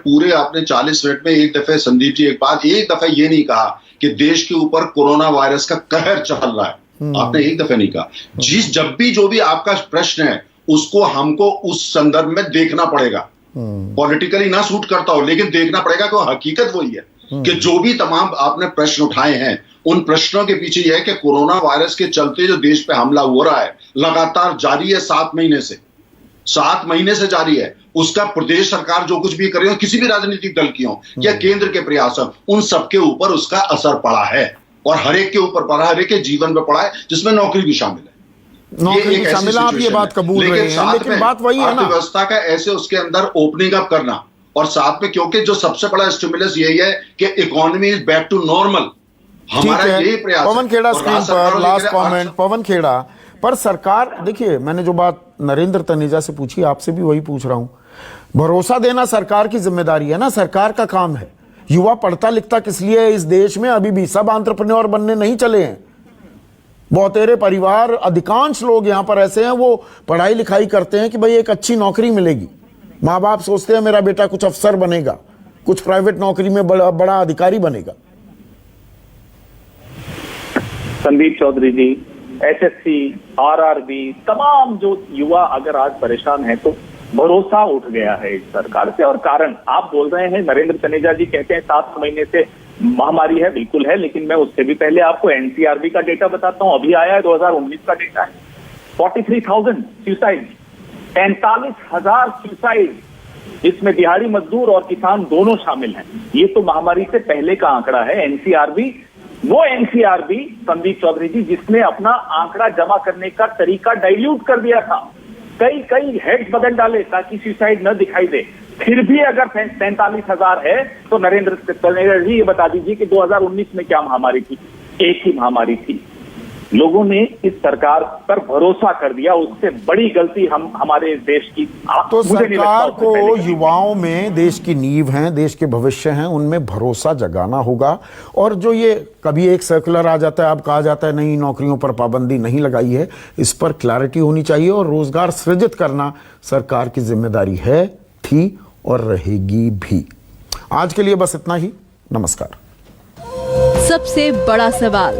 40 मिनट में एक दफे, संदीप जी, एक दफे ये नहीं कहा कि देश के ऊपर कोरोना वायरस का कहर चल रहा है। आपने एक दफे नहीं कहा। जब भी जो भी आपका प्रश्न है उसको हमको उस संदर्भ में देखना पड़ेगा। पॉलिटिकली ना सूट करता हो, लेकिन देखना पड़ेगा कि हकीकत वही है कि जो भी तमाम आपने प्रश्न उठाए हैं, उन प्रश्नों के पीछे यह है कि कोरोना वायरस के चलते जो देश पे हमला हो रहा है लगातार जारी है, 7 महीने से जारी है। उसका प्रदेश सरकार जो कुछ भी कर रही हो, किसी भी राजनीतिक दल की हो या केंद्र के प्रयास हो, उन सबके ऊपर उसका असर पड़ा है, और हर एक के ऊपर पड़ा, हर एक के जीवन में पड़ा है, जिसमें नौकरी भी शामिल है। नौकरी भी शामिल है, आप ये बात कबूल रहे हैं, लेकिन बात वही है ना, अर्थव्यवस्था का ऐसे उसके अंदर ओपनिंग अप करना, और साथ में क्योंकि जो सबसे बड़ा स्टिमुलस यही है कि economy is back to normal, हमारा यही प्रयास। पवन खेड़ा स्क्रीन पर, लास्ट कमेंट पवन खेड़ा पर। सरकार, देखिए मैंने जो बात नरेंद्र तनेजा से पूछी, आपसे भी वही पूछ रहा हूं। भरोसा देना सरकार की जिम्मेदारी है ना, सरकार का काम है। युवा पढ़ता लिखता किस लिए है इस देश में? अभी भी सब एंटरप्रेन्योर बनने नहीं चले हैं। बहुतेरे परिवार, अधिकांश लोग यहां पर ऐसे हैं, वो पढ़ाई लिखाई करते हैं कि भाई एक अच्छी नौकरी मिलेगी। माँ बाप सोचते हैं मेरा बेटा कुछ अफसर बनेगा, कुछ प्राइवेट नौकरी में बड़ा अधिकारी बनेगा। संदीप चौधरी जी, SSC, RRB, तमाम जो युवा अगर आज परेशान है तो भरोसा उठ गया है इस सरकार से। और कारण आप बोल रहे हैं, नरेंद्र तनेजा जी कहते हैं 7 महीने से महामारी है, बिल्कुल है, लेकिन मैं उससे भी पहले आपको NCRB का डेटा बताता हूं। अभी आया है 2019 का डेटा है, 43,000 सुसाइड, 45,000 सुसाइड, इसमें दिहाड़ी मजदूर और किसान दोनों शामिल हैं। ये तो महामारी से पहले का आंकड़ा है। NCRB, वो NCRB संदीप चौधरी जी जिसने अपना आंकड़ा जमा करने का तरीका डाइल्यूट कर दिया था, कई हेड्स बदल डाले ताकि सुसाइड न दिखाई दे, फिर भी अगर 43,000 है तो नरेंद्र जी ये बता दीजिए कि 2019 में क्या महामारी थी? एक ही महामारी थी। लोगों ने इस सरकार पर भरोसा कर दिया, उससे बड़ी गलती हमारे देश की तो सरकार को युवाओं में, देश की नींव हैं, देश के भविष्य हैं, उनमें भरोसा जगाना होगा। और जो ये कभी एक सर्कुलर आ जाता है, अब कहा जाता है नहीं नौकरियों पर पाबंदी नहीं लगाई है, इस पर क्लैरिटी होनी चाहिए। और रोजगार सृजित करना सरकार की जिम्मेदारी है, थी और रहेगी भी। आज के लिए बस इतना ही। नमस्कार। सबसे बड़ा सवाल,